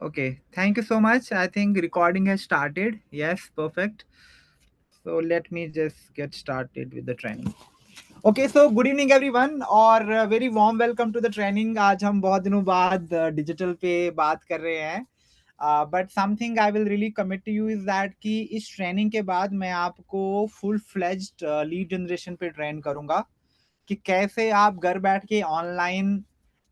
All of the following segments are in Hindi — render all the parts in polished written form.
Okay, thank you so much. I think recording has started. Yes, perfect. So let me just get started with the training. Okay, so good evening everyone और very warm welcome to the training. आज हम बहुत दिनों बाद डिजिटल पे बात कर रहे हैं. But something I will really commit to you is that कि इस ट्रेनिंग के बाद मैं आपको फुल फ्लेज्ड लीड जनरेशन पे ट्रेन करूंगा कि कैसे आप घर बैठ के online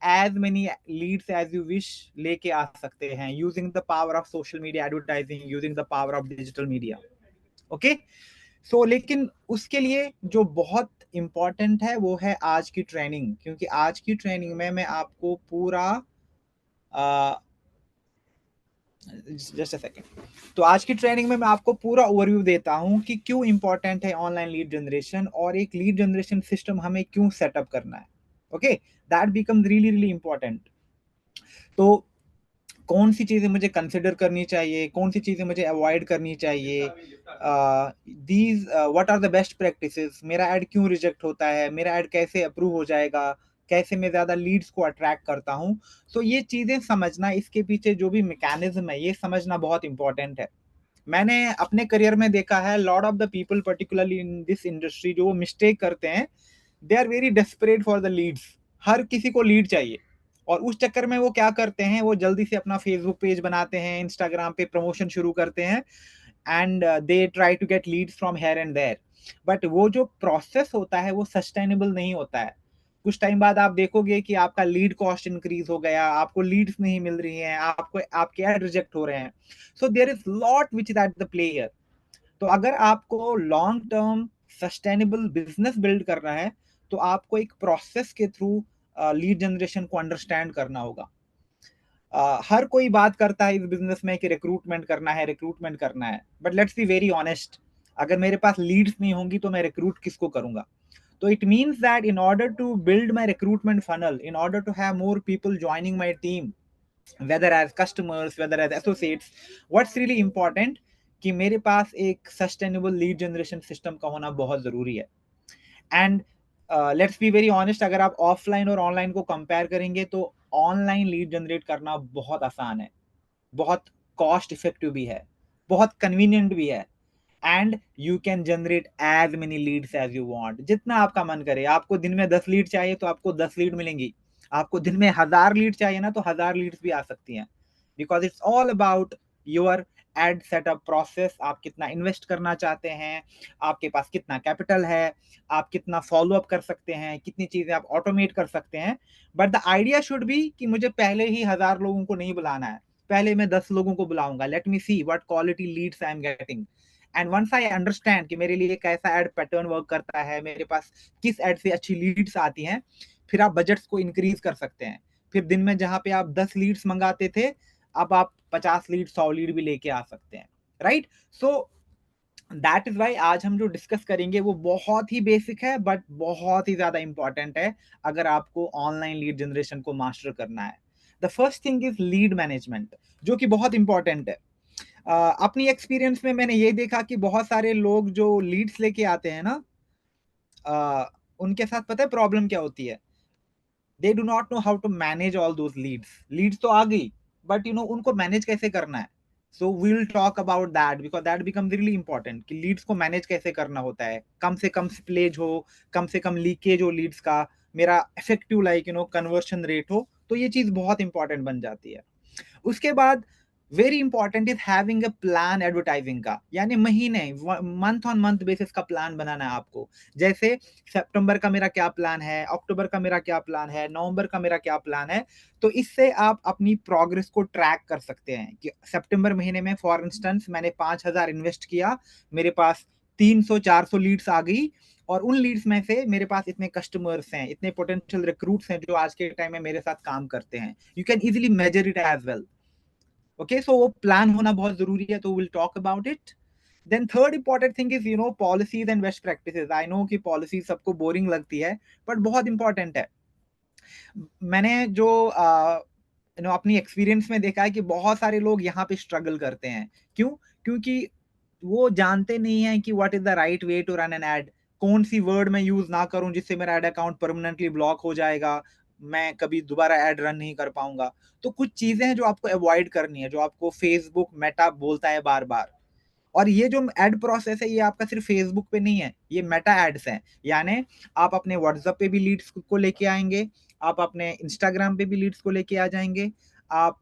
as many leads as you wish लेके आ सकते हैं using the power of social media advertising using the power of digital media. Okay, so लेकिन उसके लिए जो बहुत इंपॉर्टेंट है वो है आज की ट्रेनिंग, क्योंकि आज की ट्रेनिंग में मैं आपको पूरा जस्ट अ सेकेंड. तो आज की ट्रेनिंग में मैं आपको पूरा ओवरव्यू देता हूं कि क्यों इंपॉर्टेंट है ऑनलाइन लीड जनरेशन और एक लीड जनरेशन सिस्टम हमें क्यों सेटअप करना है. Okay, that becomes really really important. तो कौन सी चीजें मुझे कंसिडर करनी चाहिए, कौन सी चीजें मुझे अवॉइड करनी चाहिए, these what are the best practices, मेरा ऐड क्यों रिजेक्ट होता है, मेरा ऐड कैसे अप्रूव हो जाएगा, कैसे मैं ज्यादा लीड्स को अट्रैक्ट करता हूं. तो ये चीजें समझना, इसके पीछे जो भी मैकेनिज्म है ये समझना बहुत इंपॉर्टेंट है. मैंने अपने करियर में देखा है lot of the people particularly in this industry जो मिस्टेक करते हैं, they are very desperate for the leads. हर किसी को लीड चाहिए और उस चक्कर में वो क्या करते हैं, वो जल्दी से अपना फेसबुक पेज बनाते हैं, इंस्टाग्राम पे प्रमोशन शुरू करते हैं and they try to get leads from here and there. But वो जो प्रोसेस होता है वो सस्टेनेबल नहीं होता है. कुछ टाइम बाद आप देखोगे कि आपका लीड कॉस्ट इंक्रीज हो गया, आपको लीड्स नहीं मिल रही हैं, आपको आपके ऐड रिजेक्ट हो रहे हैं. So there is lot which is at the play here. तो अगर आपको long term sustainable business build करना है तो आपको एक प्रोसेस के थ्रू लीड जनरेशन को अंडरस्टैंड करना होगा. हर कोई बात करता है इस बिजनेस में कि रिक्रूटमेंट करना है, रिक्रूटमेंट करना है, but let's be very honest, अगर मेरे पास लीड्स नहीं होंगी तो मैं रिक्रूट किसको करूंगा. तो it means that in order to build my recruitment funnel, in order to have more people joining my team, whether as customers, whether as associates, what's really important कि मेरे पास एक सस्टेनेबल लीड जनरेशन सिस्टम का होना बहुत जरूरी है. And let's be very honest, अगर आप ऑफलाइन और ऑनलाइन को कंपेयर करेंगे तो ऑनलाइन लीड जनरेट करना बहुत आसान है, बहुत कॉस्ट इफेक्टिव भी है, बहुत कन्वीनियंट भी है. And you can generate as many leads as you want, जितना आपका मन करे. आपको दिन में 10 लीड चाहिए तो आपको 10 लीड मिलेंगी, आपको दिन में 1000 लीड चाहिए ना तो 1000 लीड्स भी आ सकती हैं. Because it's all about your add setup process. आप कितना इन्वेस्ट करना चाहते हैं, आपके पास कितना कैपिटल है, आप कितना फॉलो अप कर सकते हैं, कितनी चीजें आप ऑटोमेट कर सकते हैं. But the idea should be कि मुझे पहले ही 1000 लोगों को नहीं बुलाना है, पहले मैं 10 लोगों को बुलाऊंगा. Let me see what quality leads I am getting. And once I understand कि मेरे लिए कैसा एड पैटर्न वर्क करता है, मेरे पास किस एड से अच्छी लीड्स आती हैं, फिर आप बजट्स को इंक्रीज कर सकते हैं. फिर दिन में जहां पे आप 10 लीड्स मंगाते थे, अब आप 50 लीड 100 लीड भी लेके आ सकते हैं. Right? So that is why आज हम जो डिस्कस करेंगे वो बहुत ही बेसिक है बट बहुत ही ज्यादा इंपॉर्टेंट है अगर आपको ऑनलाइन लीड जनरेशन को मास्टर करना है. The first thing is lead management, जो कि बहुत इंपॉर्टेंट है. अपनी एक्सपीरियंस में मैंने ये देखा कि बहुत सारे लोग जो लीड्स लेके आते हैं ना, उनके साथ पता है प्रॉब्लम क्या होती है. They do not know how to manage all those leads. Leads तो आ गई बट उनको मैनेज कैसे करना है. So we will talk about that because that becomes really important कि लीड्स को मैनेज कैसे करना होता है, कम से कम स्प्लेज हो, कम से कम लीकेज हो लीड्स का, मेरा इफेक्टिव कन्वर्शन रेट हो. तो ये चीज बहुत इंपॉर्टेंट बन जाती है. उसके बाद very important is having a plan advertising का, यानी महीने मंथ ऑन मंथ बेसिस का प्लान बनाना है आपको. जैसे सितंबर का मेरा क्या प्लान है, अक्टूबर का मेरा क्या प्लान है, नवंबर का मेरा क्या प्लान है. तो इससे आप अपनी प्रोग्रेस को ट्रैक कर सकते हैं कि सितंबर महीने में फॉर इंस्टेंस मैंने 5000 इन्वेस्ट किया, मेरे पास 300-400 लीड्स आ गई और उन लीड्स में से मेरे पास इतने कस्टमर्स हैं, इतने पोटेंशियल रिक्रूट्स हैं जो आज के टाइम में मेरे साथ काम करते हैं. You can easily measure it as well. Okay, so वो प्लान होना बहुत जरूरी है, तो will talk about it. Then third important thing is policies and best practices. I know कि पॉलिसी सबको बोरिंग लगती है बट बहुत इंपॉर्टेंट है. मैंने जो अपनी एक्सपीरियंस में देखा है कि बहुत सारे लोग यहाँ पे स्ट्रगल करते हैं. क्यों? क्योंकि वो जानते नहीं है कि what is the right way to run an ad. कौन सी वर्ड मैं यूज ना करूं जिससे मेरा एड अकाउंट परमानेंटली ब्लॉक हो जाएगा, मैं कभी दोबारा एड रन नहीं कर पाऊंगा। तो कुछ चीजें हैं जो आपको अवॉइड करनी है, जो आपको फेसबुक मेटा बोलता है बार बार। और ये जो एड प्रोसेस है, ये आपका सिर्फ फेसबुक पे नहीं है, ये मेटा एड्स हैं। यानी आप अपने व्हाट्सएप पे भी लीड्स को लेके आएंगे, आप अपने इंस्टाग्राम पे भी लीड्स को लेके आ जाएंगे, आप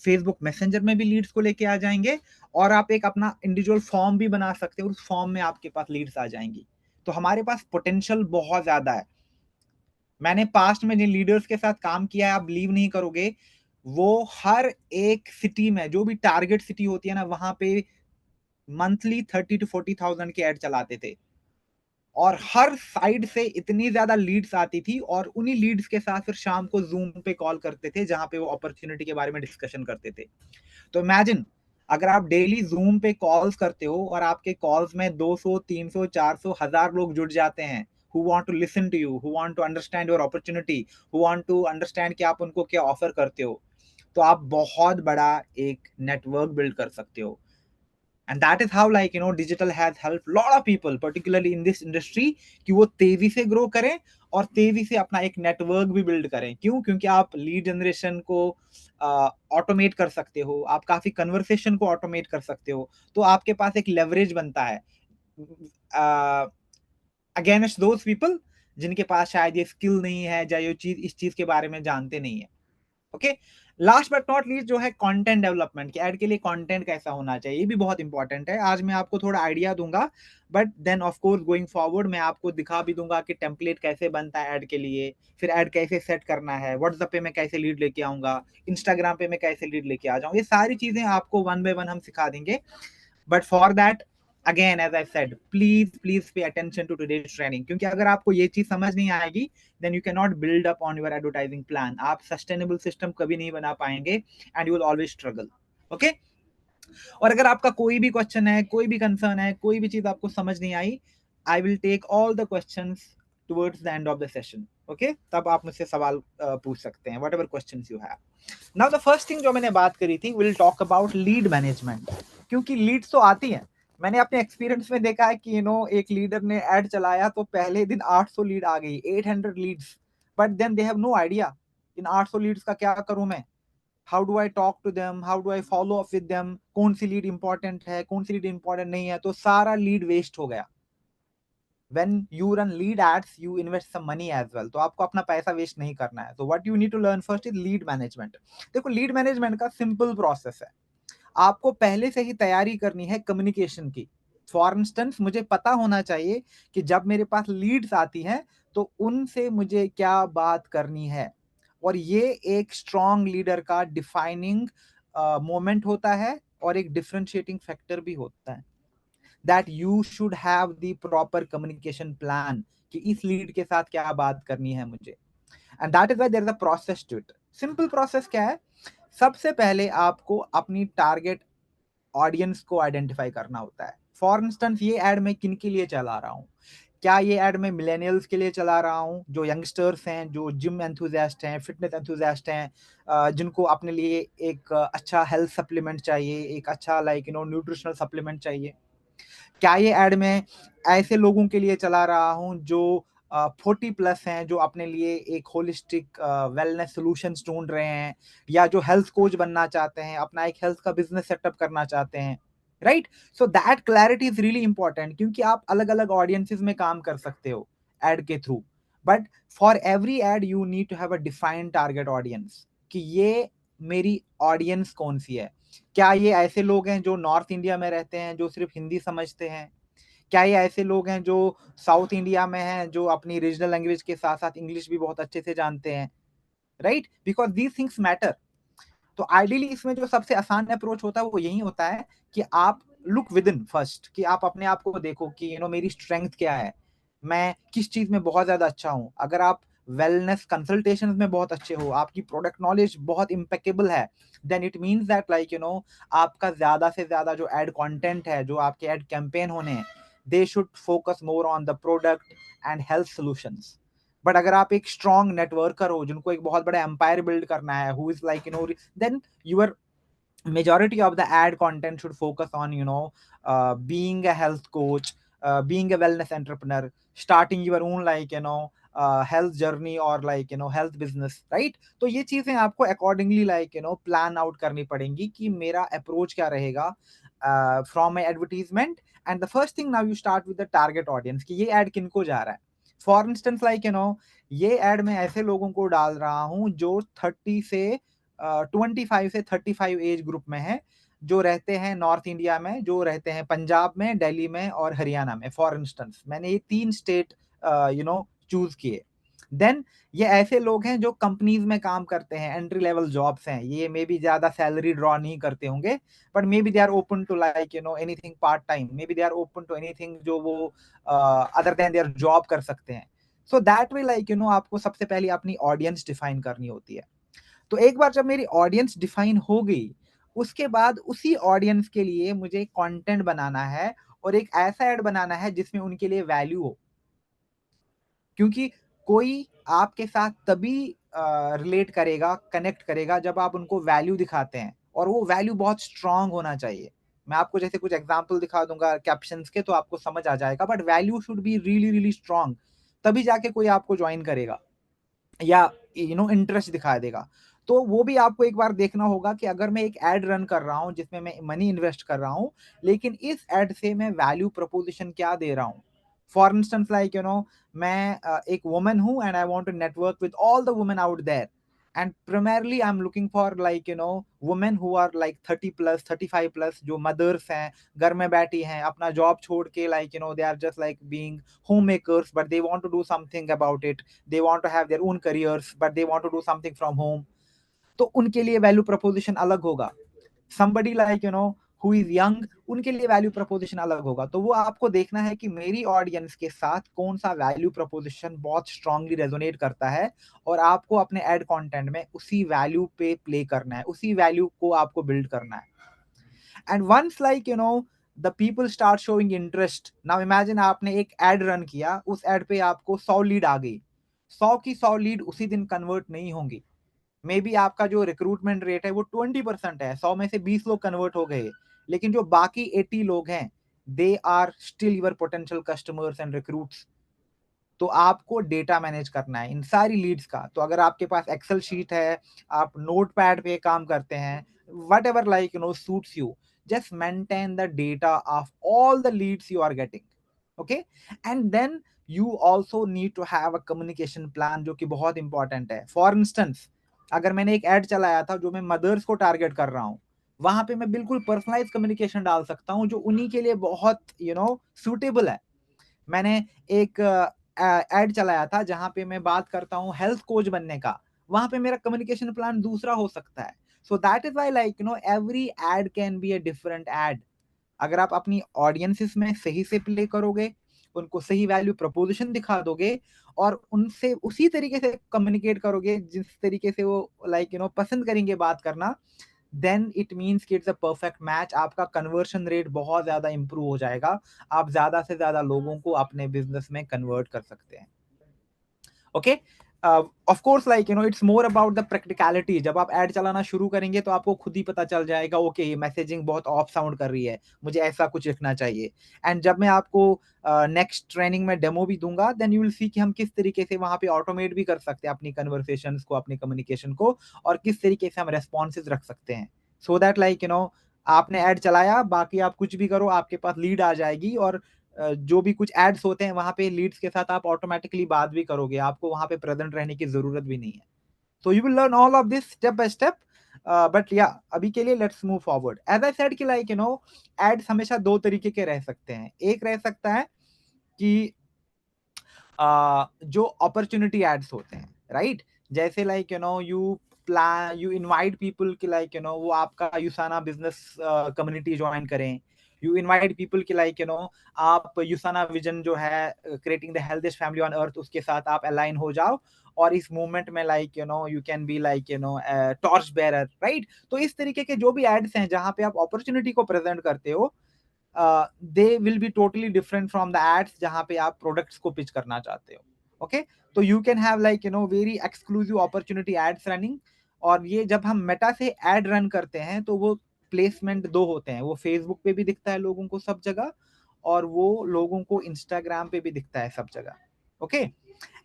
फेसबुक मैसेंजर में भी लीड्स को लेके आ जाएंगे, और आप एक अपना इंडिविजुअल फॉर्म भी बना सकते हो, उस फॉर्म में आपके पास लीड्स आ जाएंगी। तो हमारे पास पोटेंशियल बहुत ज्यादा है। मैंने पास्ट में जिन लीडर्स के साथ काम किया है, आप बिलीव नहीं करोगे, वो हर एक सिटी में, जो भी टारगेट सिटी होती है ना, वहां पे मंथली 30 to 40 thousand की एड चलाते थे, और हर साइड से इतनी ज्यादा लीड्स आती थी, और उन्हीं लीड्स के साथ फिर शाम को जूम पे कॉल करते थे, जहां पे वो अपॉर्चुनिटी के बारे में डिस्कशन करते थे। तो इमेजिन, अगर आप डेली जूम पे कॉल्स करते हो और आपके कॉल्स में 200, 300, 400, 1000 लोग जुड़ जाते हैं, who want to listen to you, who want to understand your opportunity, who want to understand कि आप उनको क्या ऑफर करते हो, तो आप बहुत बड़ा एक नेटवर्क बिल्ड कर सकते हो। And that is how, like, digital has helped lot of people, particularly in this industry, कि वो तेजी से ग्रो करें और तेजी से अपना एक नेटवर्क भी बिल्ड करें। क्यों? क्योंकि आप लीड जनरेशन को ऑटोमेट कर सकते हो, आप काफी कन्वर्सेशन को ऑटोमेट कर सकते हो, तो आपके पास एक लेवरेज बनता है अगेंस्ट दोज पीपल जिनके पास शायद ये स्किल नहीं है, या ये चीज इस चीज के बारे में जानते नहीं है। Okay, last but not least जो है कंटेंट डेवलपमेंट, कि ऐड के लिए कंटेंट कैसा होना चाहिए, ये भी बहुत इंपॉर्टेंट है। आज मैं आपको थोड़ा आइडिया दूंगा, but then of course going forward मैं आपको दिखा भी दूंगा कि टेम्पलेट कैसे बनता है ऐड के लिए, फिर ऐड कैसे सेट करना है, व्हाट्सएप पे मैं कैसे लीड लेके आऊंगा, इंस्टाग्राम पे मैं कैसे लीड लेके आ जाऊँ, ये सारी चीजें आपको वन बाय वन हम सिखा देंगे। But for that, again as I said, please pay attention to today's training, क्योंकि अगर आपको ये चीज समझ नहीं आएगी, then you can not build up on your advertising plan. आप सस्टेनेबल सिस्टम कभी नहीं बना पाएंगे, and you will always struggle. Okay, और अगर आपका कोई भी क्वेश्चन है, कोई भी कंसर्न है, कोई भी चीज आपको समझ नहीं आई, I will take all the questions towards the end of the session. Okay, तब आप मुझसे सवाल पूछ सकते हैं, whatever questions you have. Now the first thing जो मैंने बात करी थी, will talk about lead management, क्योंकि लीड्स तो आती हैं। मैंने अपने एक्सपीरियंस में देखा है कि एक लीडर ने ऐड चलाया तो पहले दिन 800 लीड आ गई, 800 leads, but then they have no idea इन 800 लीड्स का क्या करूं मैं, how do I talk to them, how do I follow up with them, कौन सी लीड इंपॉर्टेंट है, कौन सी लीड इंपॉर्टेंट नहीं है, तो सारा लीड वेस्ट हो गया। when you run lead ads, you invest some money as well, तो आपको अपना पैसा वेस्ट नहीं करना है। तो what you need to learn first is lead management। देखो, लीड मैनेजमेंट का सिंपल प्रोसेस है, आपको पहले से ही तैयारी करनी है कम्युनिकेशन की। फॉर इंस्टेंस, मुझे पता होना चाहिए कि जब मेरे पास लीड्स आती हैं तो उनसे मुझे क्या बात करनी है, और ये एक स्ट्रॉन्ग लीडर का डिफाइनिंग मोमेंट होता है, और एक डिफरेंशिएटिंग फैक्टर भी होता है, that you should have the proper communication plan, कि इस लीड के साथ क्या बात करनी है मुझे। And that is why there is a process to it. Simple process क्या है? सबसे पहले आपको अपनी टारगेट ऑडियंस को आइडेंटिफाई करना होता है। फॉर इंस्टेंस, ये एड मैं किन के लिए चला रहा हूँ? क्या ये एड मैं मिलेनियल्स के लिए चला रहा हूँ, जो यंगस्टर्स हैं, जो जिम एंथुजियास्ट हैं, फिटनेस एंथुजियास्ट हैं, जिनको अपने लिए एक अच्छा हेल्थ सप्लीमेंट चाहिए, एक अच्छा न्यूट्रिशनल सप्लीमेंट चाहिए? क्या ये एड मैं ऐसे लोगों के लिए चला रहा हूँ जो 40+ हैं, जो अपने लिए एक होलिस्टिक वेलनेस सॉल्यूशंस ढूंढ रहे हैं, या जो हेल्थ कोच बनना चाहते हैं, अपना एक हेल्थ का बिजनेस सेटअप करना चाहते हैं, right? So that clarity is really important, क्योंकि आप अलग अलग ऑडियंसेस में काम कर सकते हो एड के through, but for every ad you need to have a defined target audience, कि ये मेरी ऑडियंस कौन सी है। क्या ये ऐसे लोग हैं जो नॉर्थ इंडिया में रहते हैं, जो सिर्फ हिंदी समझते हैं? क्या ये ऐसे लोग हैं जो साउथ इंडिया में हैं, जो अपनी रीजनल लैंग्वेज के साथ साथ इंग्लिश भी बहुत अच्छे से जानते हैं, right? Because these things matter. तो आइडियली इसमें जो सबसे आसान अप्रोच होता है वो यही होता है कि आप लुक विद इन फर्स्ट, कि आप अपने आप को देखो कि मेरी स्ट्रेंथ क्या है, मैं किस चीज में बहुत ज्यादा अच्छा हूँ। अगर आप वेलनेस कंसल्टेशन में बहुत अच्छे हो, आपकी प्रोडक्ट नॉलेज बहुत इम्पेकेबल है, देन इट मीन्स दैट आपका ज्यादा से ज्यादा जो एड कंटेंट है, जो आपके एड कैंपेन होने हैं, they should focus more on the product and health solutions. But अगर आप एक स्ट्रॉन्ग नेटवर्कर हो, जिनको एक बहुत बड़ा एम्पायर बिल्ड करना है, who is then your majority of the ad content should focus on being a health coach, being a wellness entrepreneur, starting your own health journey और लाइक हेल्थ बिजनेस, राइट? तो ये चीजें आपको अकॉर्डिंगली लाइक प्लान आउट करनी पड़ेंगी कि मेरा अप्रोच क्या रहेगा from my advertisement. And the first thing, now you start with the target audience कि ये एड किनको जा रहा है। फॉर इंस्टेंस लाइक ये एड मैं ऐसे लोगों को डाल रहा हूँ जो 30 से 25 से 35 एज ग्रुप में है, जो रहते हैं नॉर्थ इंडिया में, जो रहते हैं पंजाब में, दिल्ली में और हरियाणा में। फॉर इंस्टेंस मैंने ये 3 स्टेट चूज किए। देन ये ऐसे लोग हैं जो कंपनीज में काम करते हैं, एंट्री लेवल जॉब्स हैं, ये मे बी ज्यादा सैलरी ड्रॉ नहीं करते होंगे, but maybe they are open to like anything part time, maybe they are open to anything जो वो अदर देन देयर जॉब कर सकते हैं। सो दैट वे लाइक आपको सबसे पहले अपनी ऑडियंस डिफाइन करनी होती है। तो एक बार जब मेरी ऑडियंस डिफाइन हो गई, उसके बाद उसी ऑडियंस के लिए मुझे कंटेंट बनाना है और एक ऐसा ऐड बनाना है जिसमें उनके लिए वैल्यू हो। क्योंकि कोई आपके साथ तभी रिलेट करेगा, कनेक्ट करेगा जब आप उनको वैल्यू दिखाते हैं, और वो वैल्यू बहुत स्ट्रांग होना चाहिए। मैं आपको जैसे कुछ एग्जांपल दिखा दूंगा कैप्शंस के, तो आपको समझ आ जाएगा, but value should be really really strong, तभी जाके कोई आपको ज्वाइन करेगा या इंटरेस्ट दिखा देगा। तो वो भी आपको एक बार देखना होगा कि अगर मैं एक एड रन कर रहा हूं जिसमें मैं मनी इन्वेस्ट कर रहा हूं, लेकिन इस एड से मैं वैल्यू प्रपोजिशन क्या दे रहा हूं। फॉर इंस्टेंस लाइक मैं एक वुमन हूं and I want to network with all the women out there, and primarily I am looking for like women who are like 30 plus 35 plus, जो मदर्स हैं, घर में बैठी हैं, अपना जॉब छोड़ के like they are just like being homemakers, but they want to do something about it, they want to have their own careers but they want to do something from home। तो उनके लिए वैल्यू प्रपोजिशन अलग होगा। somebody like who is young, उनके लिए वैल्यू प्रपोजिशन अलग होगा। तो वो आपको देखना है कि मेरी ऑडियंस के साथ कौन सा वैल्यू प्रपोजिशन बहुत स्ट्रांगली रेजोनेट करता है, और आपको अपने एड कंटेंट में उसी वैल्यू पे प्ले करना है, उसी वैल्यू को आपको बिल्ड करना है। And once like the people start showing interest, now imagine आपने एक एड रन किया, उस एड पे आपको 100 लीड आ गई, 100 की 100 लीड उसी दिन कन्वर्ट नहीं होंगी। मे बी आपका जो रिक्रूटमेंट रेट है वो 20% है, 100 में से 20 लोग कन्वर्ट हो गए, लेकिन जो बाकी 80 लोग हैं, they are still your potential customers and recruits. तो आपको डेटा मैनेज करना है इन सारी लीड्स का। तो अगर आपके पास एक्सेल शीट है, आप नोट पैड पे काम करते हैं, what ever like suits you, just maintain the data of all the leads you are getting, okay? And then you also need to have a communication plan, जो कि बहुत इंपॉर्टेंट है। फॉर इंस्टेंस अगर मैंने एक एड चलाया था जो मैं मदर्स को टारगेट कर रहा हूँ, वहां पे मैं बिल्कुल पर्सनलाइज कम्युनिकेशन डाल सकता हूँ जो उन्हीं के लिए बहुत सुटेबल है। मैंने एक एड चलाया था जहां पे मैं बात करता हूँ हेल्थ कोच बनने का, वहां पे मेरा कम्युनिकेशन प्लान दूसरा हो सकता है। So that is why like every ad can be a different ad. अगर आप अपनी ऑडियंसेस में सही से प्ले करोगे, उनको सही वैल्यू प्रपोजिशन दिखा दोगे, और उनसे उसी तरीके से कम्युनिकेट करोगे जिस तरीके से वो लाइक पसंद करेंगे बात करना, देन इट मीन्स कि इट्स अ परफेक्ट मैच। आपका कन्वर्शन रेट बहुत ज्यादा इंप्रूव हो जाएगा, आप ज्यादा से ज्यादा लोगों को अपने बिजनेस में कन्वर्ट कर सकते हैं। Okay, of course like it's more about the practicality. जब आप ऐड चलाना शुरू करेंगे तो आपको खुद ही पता चल जाएगा, ओके ये मैसेजिंग बहुत ऑफ साउंड कर रही है, मुझे ऐसा कुछ लिखना चाहिए। एंड जब मैं आपको नेक्स्ट ट्रेनिंग में डेमो भी दूंगा, देन यू विल सी कि हम किस तरीके से वहां पे ऑटोमेट भी कर सकते हैं अपनी कन्वर्सेशंस को, अपनी कम्युनिकेशन को, और किस तरीके से हम रेस्पॉन्सेज रख सकते हैं। सो दैट लाइक आपने ऐड चलाया, बाकी आप कुछ भी करो, आपके पास लीड आ जाएगी, और जो भी कुछ एड्स होते हैं वहां पे लीड्स के साथ आप ऑटोमेटिकली बात भी करोगे, आपको वहां पे प्रेजेंट रहने की जरूरत भी नहीं है। So you will learn all of this step by step. But या अभी के लिए let's move forward. As I said कि लाइक एड्स हमेशा दो तरीके के रह सकते हैं। एक रह सकता है कि जो अपॉर्चुनिटी एड्स होते हैं, राइट? जैसे like you plan, you invite people कि लाइक वो आपका यूसाना बिजनेस कम्युनिटी ज्वाइन करें। यू इनवाइट पीपल कि लाइक आप यूसाना विजन जो है, creating the healthiest family on earth, उसके साथ आप अलाइन हो जाओ, और इस मूवमेंट में like you can be like torch bearer, right? तो इस तरीके के जो भी एड्स हैं जहां पे आप अपॉर्चुनिटी को प्रेजेंट करते हो, they will be totally different from the ads जहां पे आप प्रोडक्ट्स को पिच करना चाहते हो। ओके, तो you can have like very exclusive opportunity ads running. और ये जब हम मेटा से एड रन करते हैं तो वो प्लेसमेंट दो होते हैं, वो फेसबुक पे भी दिखता है लोगों को सब जगह, और वो लोगों को इंस्टाग्राम पे भी दिखता है सब जगह। ओके,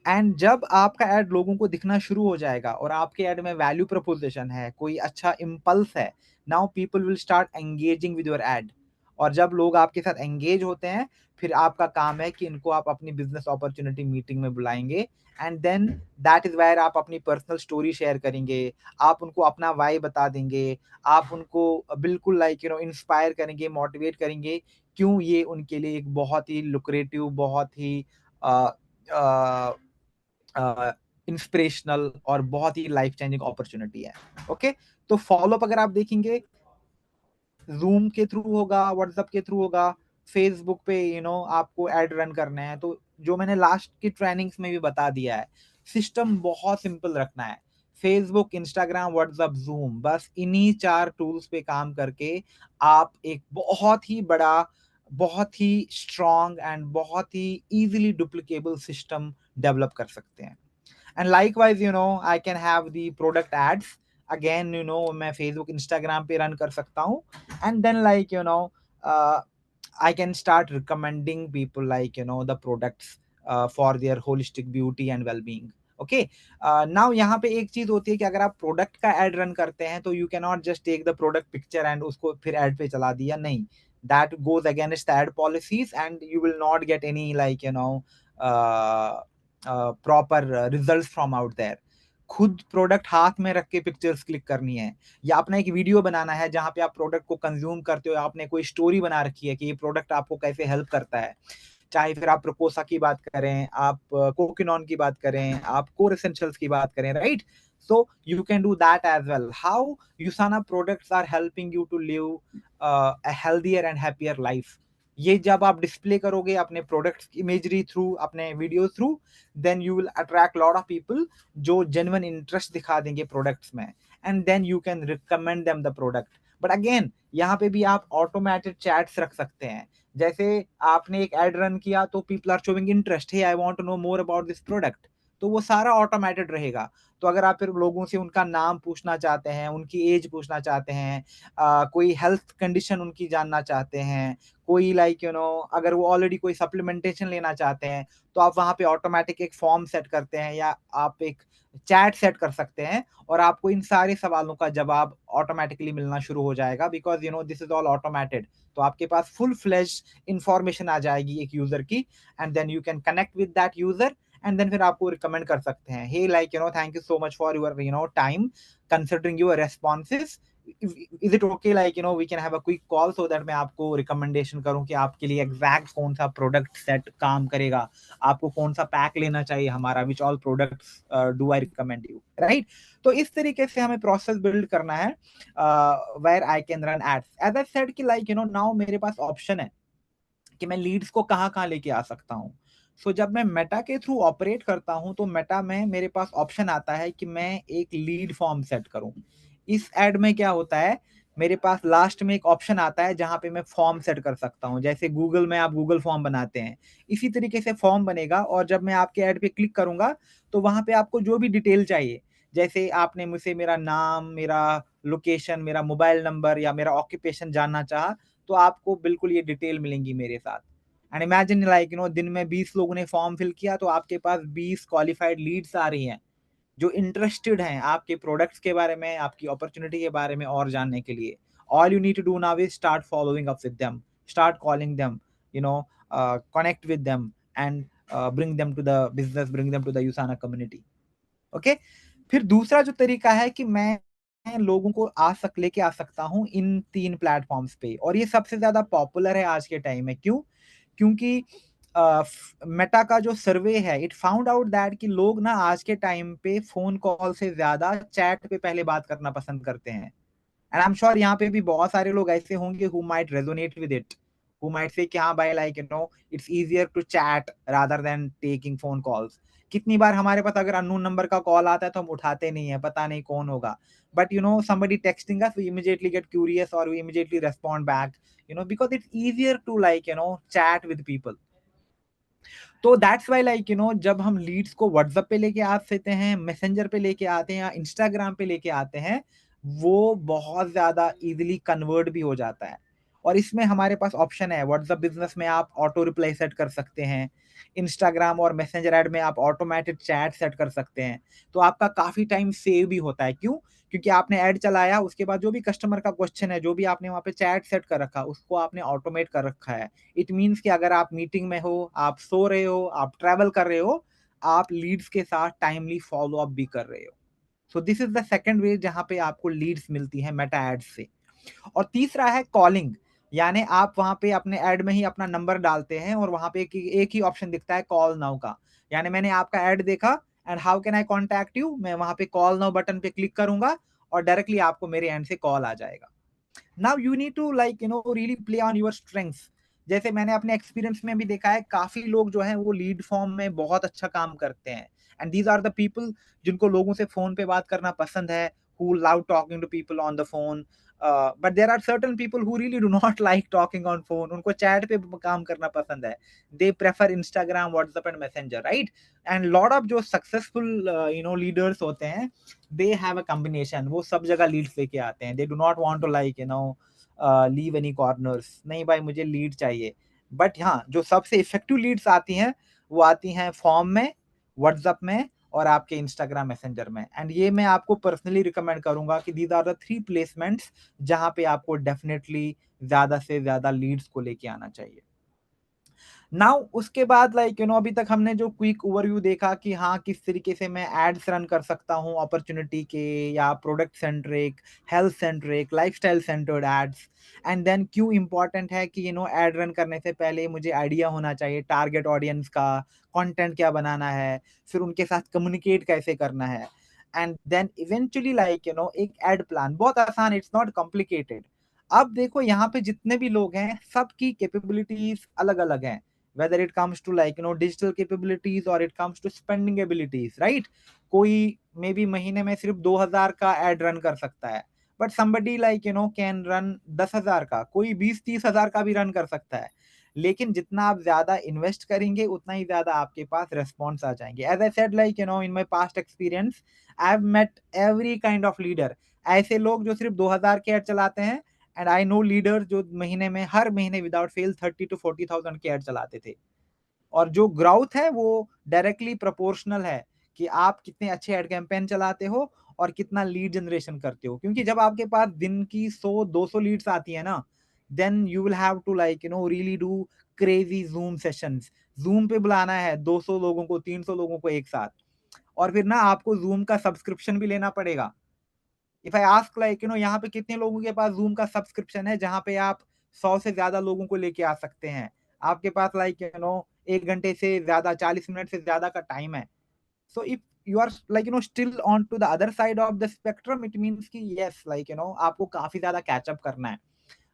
एंड जब आपका ऐड लोगों को दिखना शुरू हो जाएगा और आपके ऐड में वैल्यू प्रोपोज़िशन है, कोई अच्छा इम्पल्स है, now people will start engaging with your add. और जब लोग आपके साथ एंगेज होते हैं, फिर आपका काम है कि इनको आप अपनी बिज़नेस अपॉर्च्युनिटी मीटिंग में बुलाएँगे and then that is where आप अपनी पर्सनल स्टोरी शेयर करेंगे, आप उनको अपना व्हाय बता देंगे, आप उनको बिल्कुल लाइक इंस्पायर करेंगे, मोटिवेट करेंगे, क्यों ये उनके लिए एक बहुत ही लुक्रेटिव, बहुत ही अ अ इंस्पिरेशनल और बहुत ही लाइफ चेंजिंग अपॉर्चुनिटी है। ओके, तो फॉलोअप अगर आप देखेंगे, ज़ूम के थ्रू होगा, व्हाट्सएप के थ्रू होगा, फेसबुक पे आपको ऐड रन करने हैं, तो जो मैंने लास्ट की ट्रेनिंग्स में भी बता दिया है, सिस्टम बहुत सिंपल रखना है। फेसबुक, इंस्टाग्राम, व्हाट्सएप, ज़ूम, बस इन्हीं 4 टूल्स पे काम करके आप एक बहुत ही बड़ा, बहुत ही स्ट्रॉन्ग एंड बहुत ही ईज़िली डुप्लिकेबल सिस्टम डेवलप कर सकते हैं। And likewise I can have the product ads, again मैं फेसबुक, इंस्टाग्राम पे रन कर सकता हूँ and then like I can start recommending people like the products for their holistic beauty and well-being. Okay, now यहाँ पे एक चीज होती है कि अगर आप प्रोडक्ट का एड रन करते हैं तो you can not just take the product picture and उसको फिर एड पे चला दिया, नहीं, that goes against the ad policies and you will not get any like proper results from out there. खुद प्रोडक्ट हाथ में रख के पिक्चर्स क्लिक करनी है, या अपना एक वीडियो बनाना है जहाँ पे आप प्रोडक्ट को कंज्यूम करते हो, आपने कोई स्टोरी बना रखी है कि ये प्रोडक्ट आपको कैसे हेल्प करता है। चाहे फिर आप प्रोकोसा की बात करें, आप कोकिनॉन की बात करें, आप कोर एसेंशियल्स की बात करें, right? So you can do that as well, how Usana products are helping you to live a healthier and happier life. ये जब आप डिस्प्ले करोगे अपने प्रोडक्ट्स की इमेजरी थ्रू, अपने video through, then you will attract lot of people जो जेन्युइन इंटरेस्ट दिखा देंगे प्रोडक्ट्स में, and then you can recommend them the product. But again यहाँ पे भी आप ऑटोमेटेड चैट्स रख सकते हैं। जैसे आपने एक एड रन किया तो people are showing interest, hey I want to know more about this product, तो वो सारा ऑटोमेटेड रहेगा। तो अगर आप फिर लोगों से उनका नाम पूछना चाहते हैं, उनकी एज पूछना चाहते हैं, कोई हेल्थ कंडीशन उनकी जानना चाहते हैं, कोई लाइक अगर वो ऑलरेडी कोई सप्लीमेंटेशन लेना चाहते हैं, तो आप वहाँ पे ऑटोमेटिक एक फॉर्म सेट करते हैं या आप एक चैट सेट कर सकते हैं और आपको इन सारे सवालों का जवाब ऑटोमेटिकली मिलना शुरू हो जाएगा, because this is all automated. तो आपके पास फुल फ्लेज्ड इंफॉर्मेशन आ जाएगी एक यूज़र की, and then you can connect with that user and then फिर आपको रिकमेंड कर सकते हैं, hey like thank you so much for your time, considering your responses, is it okay like we can have a quick call so that मैं आपको रिकमेंडेशन करूं कि आपके लिए एग्जैक्ट कौन सा प्रोडक्ट सेट काम करेगा, आपको कौन सा पैक लेना चाहिए हमारा, which all products do I recommend you, right? तो इस तरीके से हमें प्रोसेस बिल्ड करना है where I can run ads. As I said कि लाइक नाउ मेरे पास ऑप्शन है कि मैं लीड्स को कहाँ कहाँ लेके आ सकता हूँ। सो जब मैं मेटा के थ्रू ऑपरेट करता हूँ तो मेटा में मेरे पास ऑप्शन आता है कि मैं एक लीड फॉर्म सेट करूँ। इस एड में क्या होता है, मेरे पास लास्ट में एक ऑप्शन आता है जहाँ पे मैं फॉर्म सेट कर सकता हूँ, जैसे गूगल में आप गूगल फॉर्म बनाते हैं, इसी तरीके से फॉर्म बनेगा और जब मैं आपके ऐड पे क्लिक करूंगा तो वहां पे आपको जो भी डिटेल चाहिए, जैसे आपने मुझसे मेरा नाम, मेरा लोकेशन, मेरा मोबाइल नंबर या मेरा ऑक्यूपेशन जानना चाहा, तो आपको बिल्कुल ये डिटेल मिलेंगी मेरे साथ। एंड इमेजिन लाइक दिन में 20 लोगों ने फॉर्म फिल किया तो आपके पास 20 क्वालिफाइड लीड्स आ रही हैं जो इंटरेस्टेड हैं आपके प्रोडक्ट्स के बारे में, आपकी अपॉर्चुनिटी के बारे में और जानने के लिए। All you need to do now is start following up with them, start calling them, you know connect with them and bring them to the business, bring them to the Usana community. Okay, फिर दूसरा जो तरीका है कि मैं लोगों को लेके आ सकता हूँ इन 3 प्लेटफॉर्म्स पे, और ये सबसे ज्यादा पॉपुलर है आज के टाइम में। क्यों? क्योंकि मेटा का जो सर्वे है, इट फाउंड आउट दैट कि लोग ना आज के टाइम पे फोन कॉल से ज्यादा चैट पे पहले बात करना पसंद करते हैं। एंड आई एम श्योर यहाँ पे भी बहुत सारे लोग ऐसे होंगे who might resonate with it, who might say कि हाँ भाई like it's easier to chat rather than taking phone calls. कितनी बार हमारे पास अगर अननोन नंबर का कॉल आता है तो हम उठाते नहीं है, पता नहीं कौन होगा, but somebody texting us, we immediately get curious or we immediately respond back, because it's easier to like chat with people. तो दैट्स वाई लाइक जब हम लीड्स को व्हाट्सएप पे लेके आ सकते हैं, मैसेंजर पे लेके आते हैं या इंस्टाग्राम पे लेके आते हैं, वो बहुत ज्यादा इजीली कन्वर्ट भी हो जाता है। और इसमें हमारे पास ऑप्शन है, व्हाट्सएप बिजनेस में आप ऑटो रिप्लाई सेट कर सकते हैं, इंस्टाग्राम और मैसेंजर ऐड में आप ऑटोमेटेड चैट सेट कर सकते हैं। तो आपका काफ़ी टाइम सेव भी होता है। क्यों? क्योंकि आपने ऐड चलाया, उसके बाद जो भी कस्टमर का क्वेश्चन है, जो भी आपने वहाँ पे चैट सेट कर रखा, उसको आपने ऑटोमेट कर रखा है। इट मीन्स कि अगर आप मीटिंग में हो, आप सो रहे हो, आप ट्रैवल कर रहे हो, आप लीड्स के साथ टाइमली फॉलो अप भी कर रहे हो। So this is the second वे जहाँ पे आपको लीड्स मिलती हैं मेटा एड्स से। और तीसरा है कॉलिंग, यानी आप वहाँ पे अपने ऐड में ही अपना नंबर डालते हैं और वहाँ पे एक ही ऑप्शन दिखता है कॉल नाउ का। यानी मैंने आपका ऐड देखा and how can eye contact you? मैं वहाँ पे कॉल नाउ बटन पे क्लिक करूँगा और डायरेक्टली आपको मेरे एंड से कॉल आ जाएगा। Now you need to really play on your strengths. जैसे मैंने अपने एक्सपीरियंस में भी देखा है, काफ़ी लोग जो हैं वो लीड फॉर्म में बहुत अच्छा काम करते हैं and these are the people जिनको लोगों से फ़ोन पे बात करना पसंद है, who love talking to people on the phone. But there are certain people who really do not like talking on phone. उनको चैट पे काम करना पसंद है। They prefer Instagram, WhatsApp and Messenger, right? And lot of जो successful leaders होते हैं, they have a combination. वो सब जगह leads लेके आते हैं। They do not want to leave any corners. नहीं भाई मुझे lead चाहिए। But हाँ, जो सबसे effective leads आती हैं, वो आती हैं फॉर्म में, व्हाट्सएप में और आपके इंस्टाग्राम मैसेंजर में। एंड ये मैं आपको पर्सनली रिकमेंड करूंगा कि दीज आर द 3 प्लेसमेंट्स जहां पे आपको डेफिनेटली ज्यादा से ज्यादा लीड्स को लेके आना चाहिए। नाउ उसके बाद अभी तक हमने जो क्विक ओवरव्यू देखा कि हाँ, किस तरीके से मैं एड्स रन कर सकता हूँ अपॉर्चुनिटी के, या product centric, health centric, lifestyle centred ads. And then क्यों इंपॉर्टेंट है कि एड रन करने से पहले मुझे आइडिया होना चाहिए टारगेट ऑडियंस का, कंटेंट क्या बनाना है, फिर उनके साथ कम्युनिकेट कैसे करना है। एंड देन इवेंचुअली एक एड प्लान, बहुत आसान, इट्स नॉट कॉम्प्लिकेटेड। अब देखो यहाँ पे जितने भी लोग हैं, सबकी कैपेबिलिटीज अलग अलग हैं, whether it comes to digital capabilities or it comes to spending abilities, right? कोई मे बी महीने में सिर्फ 2000 का एड रन कर सकता है, बट somebody कैन रन 10,000 का, कोई 20-30 हजार का भी रन कर सकता है। लेकिन जितना आप ज्यादा इन्वेस्ट करेंगे उतना ही ज्यादा आपके पास रेस्पॉन्स आ जाएंगे। As I said in my past experience, I have met every kind of leader. ऐसे लोग जो सिर्फ 2000 के एड चलाते हैं, एंड आई नो लीडर जो महीने में, हर महीने विदाउट फेल 30,000 to 40,000 के एड चलाते थे। और जो ग्राउथ है वो डायरेक्टली प्रोपोर्शनल है कि आप कितने अच्छे एड कैंपेन चलाते हो और कितना लीड जनरेशन करते हो। क्योंकि जब आपके पास दिन की 100-200 लीड्स आती है ना, then you will have to really do crazy Zoom sessions. Zoom पे बुलाना है 200 लोगों को, 300 लोगों को एक साथ, और फिर ना आपको जूम का सब्सक्रिप्शन भी लेना पड़ेगा। इफ आई आस्क यहाँ पे कितने लोगों के पास जूम का सब्सक्रिप्शन है जहाँ पे आप 100 से ज्यादा लोगों को लेके आ सकते हैं? आपके पास 1 घंटे से ज्यादा, 40 मिनट से ज्यादा का टाइम है। So if you are still on to the other side of the spectrum, it means कि यस आपको काफी ज्यादा कैचअप करना है।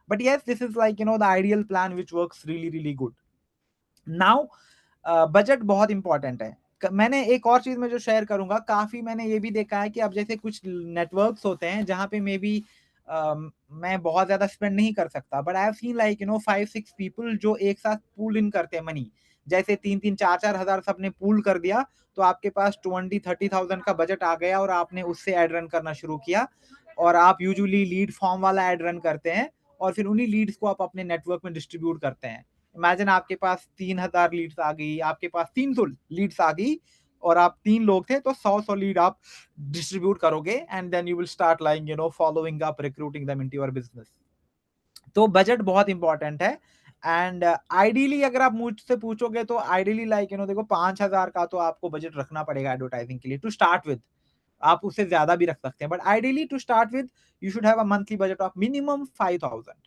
But yes, this is the ideal plan which works really really good. Now budget बहुत इंपॉर्टेंट है। मैंने एक और चीज में जो शेयर करूंगा, काफी मैंने ये भी देखा है कि अब जैसे कुछ नेटवर्क्स होते हैं जहां पे मे बी मैं बहुत ज्यादा स्पेंड नहीं कर सकता, but I have seen 5-6 people जो एक साथ पूल इन करते हैं मनी। जैसे 3-3, 4-4 हजार सबने पूल कर दिया, तो आपके पास 20-30,000 का बजट आ गया और आपने उससे एड रन करना शुरू किया। और आप यूजुअली लीड फॉर्म वाला एड रन करते हैं और फिर उन्हीं लीड्स को आप अपने नेटवर्क में डिस्ट्रीब्यूट करते हैं। इमेजिन आपके पास 3,000 लीड्स आ गई, आपके पास 300 लीड्स आ गई, और आप 3 लोग थे, तो 100 लीड आप डिस्ट्रीब्यूट करोगे and then you will start following up, recruiting them into your business. तो बजट बहुत इंपॉर्टेंट है। एंड आइडियली अगर आप मुझसे पूछोगे तो आइडियली देखो 5,000 का तो आपको बजट रखना पड़ेगा एडवर्टाइजिंग के लिए टू स्टार्ट विद। आप उससे ज्यादा भी रख सकते हैं, but ideally to start with you should have a monthly budget of minimum 5,000।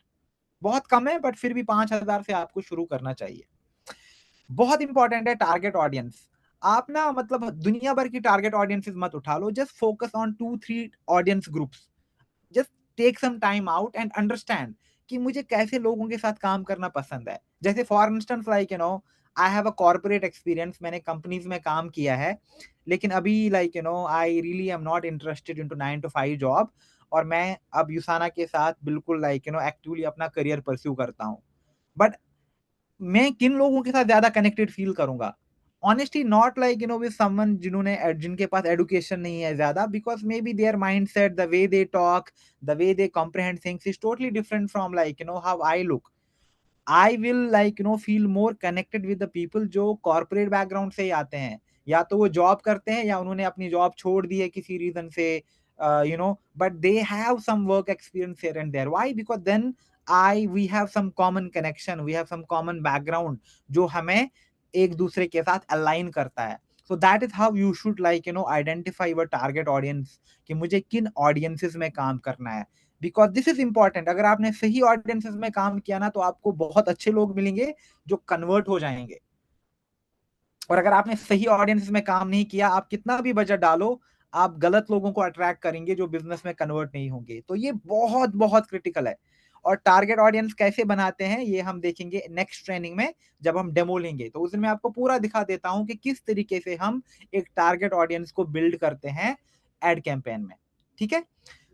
बहुत कम है, बट फिर भी 5,000 से आपको शुरू करना चाहिए। बहुत इंपॉर्टेंट है टारगेट ऑडियंस। आप ना दुनिया भर की टारगेट ऑडियंसेस मत उठा लो, just focus on 2-3 audience groups. Just take some time out and understand कि मुझे कैसे लोगों के साथ काम करना पसंद है। जैसे for instance I have a corporate experience, मैंने कंपनीज में काम किया है, लेकिन अभी I really am not interested into 9 to 5 job, और मैं अब यूसाना के साथ बिल्कुल एक्टिवली अपना करियर परस्यू करता हूँ। बट मैं किन लोगों के साथ ज्यादा कनेक्टेड फील करूंगा? Honestly not like with someone जिनके पास एजुकेशन नहीं है ज्यादा, because may be their mind set, the way they talk, the way they comprehend things is totally different from how I look. I will feel more connected with the people जो कॉर्पोरेट बैकग्राउंड से ही आते हैं, या तो वो जॉब करते हैं या उन्होंने अपनी जॉब छोड़ दी है किसी रीजन से, but they have some work experience here and there. Why? Because then I we have some common connection, we have some common background जो हमें एक दूसरे के साथ अलाइन करता है। So that is how you should identify your target audience, कि मुझे किन ऑडियंसेस में काम करना है। Because this is important. अगर आपने सही ऑडियंसेस में काम किया ना, तो आपको बहुत अच्छे लोग मिलेंगे जो कन्वर्ट हो जाएंगे। और अगर आपने सही ऑडियंसेस में काम नहीं किया, आप कितना भी बजट डालो, आप गलत लोगों को अट्रैक्ट करेंगे जो बिजनेस में कन्वर्ट नहीं होंगे। तो ये बहुत बहुत क्रिटिकल है। और टारगेट ऑडियंस कैसे बनाते हैं ये हम देखेंगे नेक्स्ट ट्रेनिंग में, जब हम डेमो लेंगे तो उस दिन मैं आपको पूरा दिखा देता हूं कि किस तरीके से हम एक टारगेट ऑडियंस को बिल्ड करते हैं एड कैंपेन में। ठीक है।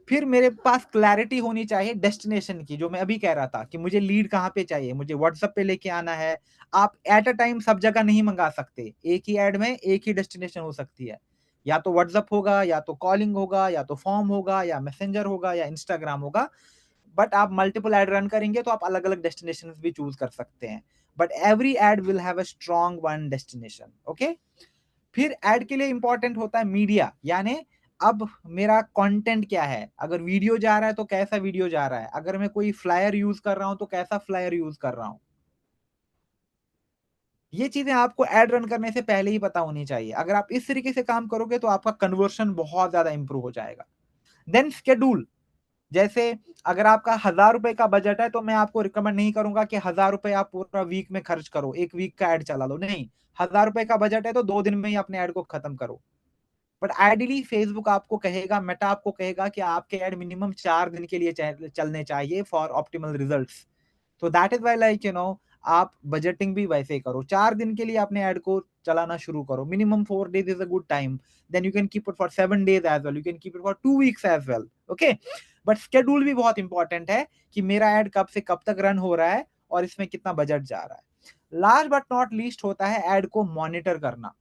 फिर मेरे पास क्लैरिटी होनी चाहिए डेस्टिनेशन की, जो मैं अभी कह रहा था कि मुझे लीड कहाँ पे चाहिए, मुझे व्हाट्सएप पे लेके आना है। आप एट अ टाइम सब जगह नहीं मंगा सकते, एक ही एड में एक ही डेस्टिनेशन हो सकती है। या तो व्हाट्सएप होगा, या तो कॉलिंग होगा, या तो फॉर्म होगा, या मैसेंजर होगा, या इंस्टाग्राम होगा। बट आप मल्टीपल एड रन करेंगे तो आप अलग अलग डेस्टिनेशन भी चूज कर सकते हैं। But every ad will have a strong one destination. Okay. फिर एड के लिए इंपॉर्टेंट होता है मीडिया, यानी अब मेरा कंटेंट क्या है। अगर वीडियो जा रहा है तो कैसा वीडियो जा रहा है, अगर मैं कोई फ्लायर यूज कर रहा हूं तो कैसा फ्लायर यूज कर रहा हूं। ये चीजें आपको एड रन करने से पहले ही पता होनी चाहिए। अगर आप इस तरीके से काम करोगे तो आपका कन्वर्शन बहुत ज्यादा इंप्रूव हो जाएगा। Then schedule. जैसे अगर आपका 1,000 रुपए का बजट है तो मैं आपको रिकमेंड नहीं करूंगा कि 1,000 रुपए आप पूरा वीक में खर्च करो, एक वीक का एड चला लो। नहीं, 1,000 रुपए का बजट है तो 2 दिन में ही अपने एड को खत्म करो। बट आइडियली फेसबुक आपको कहेगा, मेटा आपको कहेगा कि आपके एड मिनिमम 4 दिन के लिए चलने चाहिए फॉर ऑप्टिमल रिजल्ट्स। तो दैट इज वाई आप बजटिंग भी वैसे ही करो, 4 दिन के लिए अपने एड को चलाना शुरू करो। Minimum 4 days is a good time. Then you can keep it for 7 days as well, you can keep it for 2 weeks as well. Okay. But schedule भी बहुत इंपॉर्टेंट है कि मेरा एड कब से कब तक रन हो रहा है और इसमें कितना बजट जा रहा है। लास्ट बट नॉट लीस्ट होता है एड को मॉनिटर करना,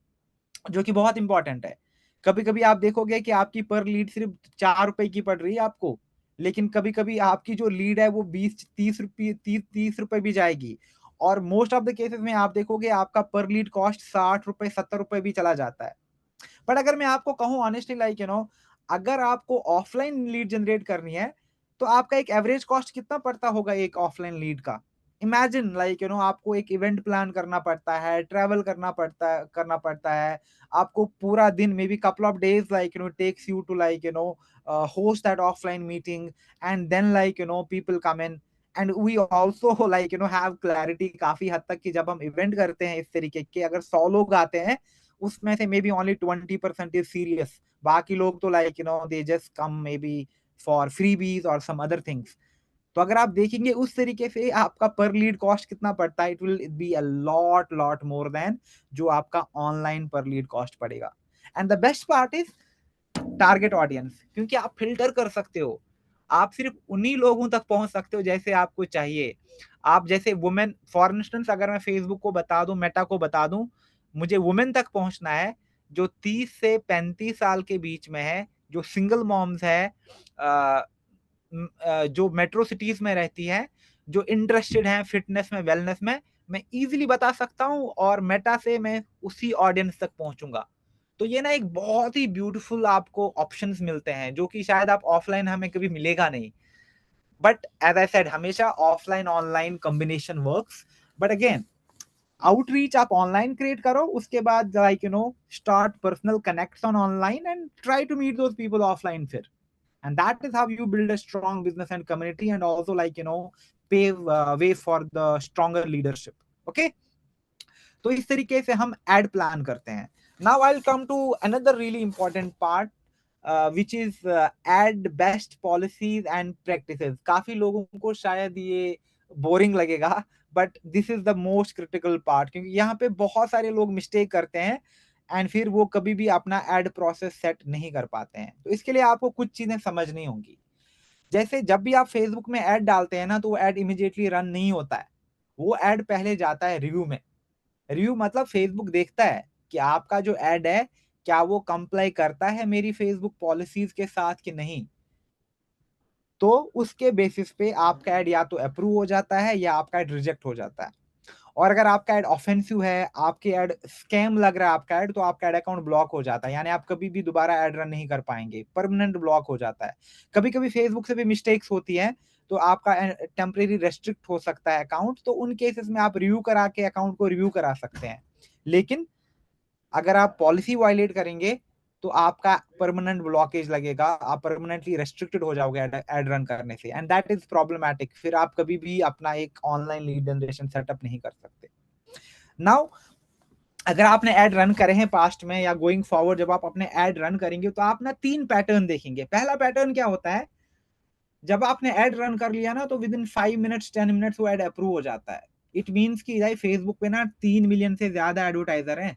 जो कि बहुत इंपॉर्टेंट है। कभी कभी आप देखोगे कि आपकी पर लीड सिर्फ 4 रुपए की पड़ रही है आपको, लेकिन कभी कभी आपकी जो लीड है वो 20 30 रुपये 30 रुपए भी जाएगी। और मोस्ट ऑफ द केसेस में आप देखोगे आपका पर लीड कॉस्ट 60 रुपए 70 रुपए भी चला जाता है। बट अगर मैं आपको कहूं ऑनेस्टली अगर आपको ऑफलाइन लीड जनरेट करनी है तो आपका एक एवरेज कॉस्ट कितना पड़ता होगा एक ऑफलाइन लीड का। इमेजिन आपको एक इवेंट प्लान करना पड़ता है, ट्रैवल करना पड़ता है आपको पूरा दिन, maybe couple of days takes you to host that offline meeting. And then people come in. And we also have clarity काफी हद तक कि जब हम इवेंट करते हैं इस तरीके के, अगर 100 लोग आते हैं उसमें से may be only 20% is serious. बाकी लोग तो they just come may be for freebies और सम अदर थिंग्स। तो अगर आप देखेंगे उस तरीके से आपका पर लीड कॉस्ट कितना पड़ता है, it will be a lot lot more than जो आपका ऑनलाइन पर लीड कॉस्ट पड़ेगा। And the best part is target audience, क्योंकि आप फिल्टर कर सकते हो। आप सिर्फ उन्हीं लोगों तक पहुंच सकते हो जैसे आपको चाहिए। आप जैसे वुमेन, फॉर इंस्टेंस अगर मैं फेसबुक को बता दूं, मेटा को बता दूं, मुझे वुमेन तक पहुंचना है जो 30 से 35 साल के बीच में है, जो सिंगल मॉम्स है, जो मेट्रो सिटीज में रहती है, जो इंटरेस्टेड हैं फिटनेस में, वेलनेस में। मैं इजीली बता सकता हूं और मेटा से मैं उसी ऑडियंस तक पहुंचूंगा। तो ये ना एक बहुत ही ब्यूटीफुल आपको ऑप्शंस मिलते हैं जो कि शायद आप ऑफलाइन हमें कभी मिलेगा नहीं। बट एज आई सेड, हमेशा offline online combination works. But again, outreach आप ऑनलाइन क्रिएट करो, उसके बाद start personal connects on online and try to meet those people offline फिर। And that is how you build a strong business and community, and also pave way for the stronger leadership. Okay, तो इस तरीके से हम एड प्लान करते हैं। Now I will come to another really important part, which is ad best policies and practices. काफी लोगों को शायद ये बोरिंग लगेगा, but this is the most critical part, क्योंकि यहाँ पे बहुत सारे लोग मिस्टेक करते हैं एंड फिर वो कभी भी अपना एड प्रोसेस सेट नहीं कर पाते हैं। तो इसके लिए आपको कुछ चीजें समझनी होंगी। जैसे जब भी आप फेसबुक में एड डालते हैं ना, तो वो एड इमीडिएटली रन नहीं होता है। वो एड पहले जाता है रिव्यू में। रिव्यू मतलब फेसबुक देखता है कि आपका जो एड है, क्या वो कंप्लाई करता है मेरी फेसबुक पॉलिसीज के साथ कि नहीं। तो उसके बेसिस पे आपका एड या तो अप्रूव हो जाता है या आपका एड रिजेक्ट हो जाता है। और अगर आपका एड ऑफेंसिव है, आपके एड स्कैम लग रहा है आपका एड, तो आपका एड अकाउंट ब्लॉक हो जाता है। यानी आप कभी भी दोबारा एड रन नहीं कर पाएँगे, परमानेंट ब्लॉक हो जाता है। कभी-कभी फेसबुक से भी मिस्टेक्स होती हैं, तो आपका टेम्परेरी रेस्ट्रिक्ट हो सकता है अकाउंट, तो उन केसेस में आप रिव्यू करा के अकाउंट को रिव्यू करा सकते हैं। लेकिन अगर आप पॉलिसी वायलेट करेंगे, तो आपका परमानेंट ब्लॉकेज लगेगा, आप परमानेंटली रेस्ट्रिक्टेड हो जाओगे एड रन करने से, एंड दैट इज़ प्रॉब्लमैटिक। फिर आप कभी भी अपना एक ऑनलाइन लीड जनरेशन सेटअप नहीं कर सकते। नाउ अगर आपने एड रन करे हैं पास्ट में या गोइंग फॉरवर्ड जब आप अपने एड रन करेंगे, तो आप ना 3 पैटर्न देखेंगे। पहला पैटर्न क्या होता है, जब आपने एड रन कर लिया ना, तो विदिन 5 मिनट्स 10 मिनट्स वो एड अप्रूव हो जाता है। इट मीन्स कि भाई फेसबुक पे ना 3 मिलियन से ज़्यादा एडवर्टाइज़र हैं।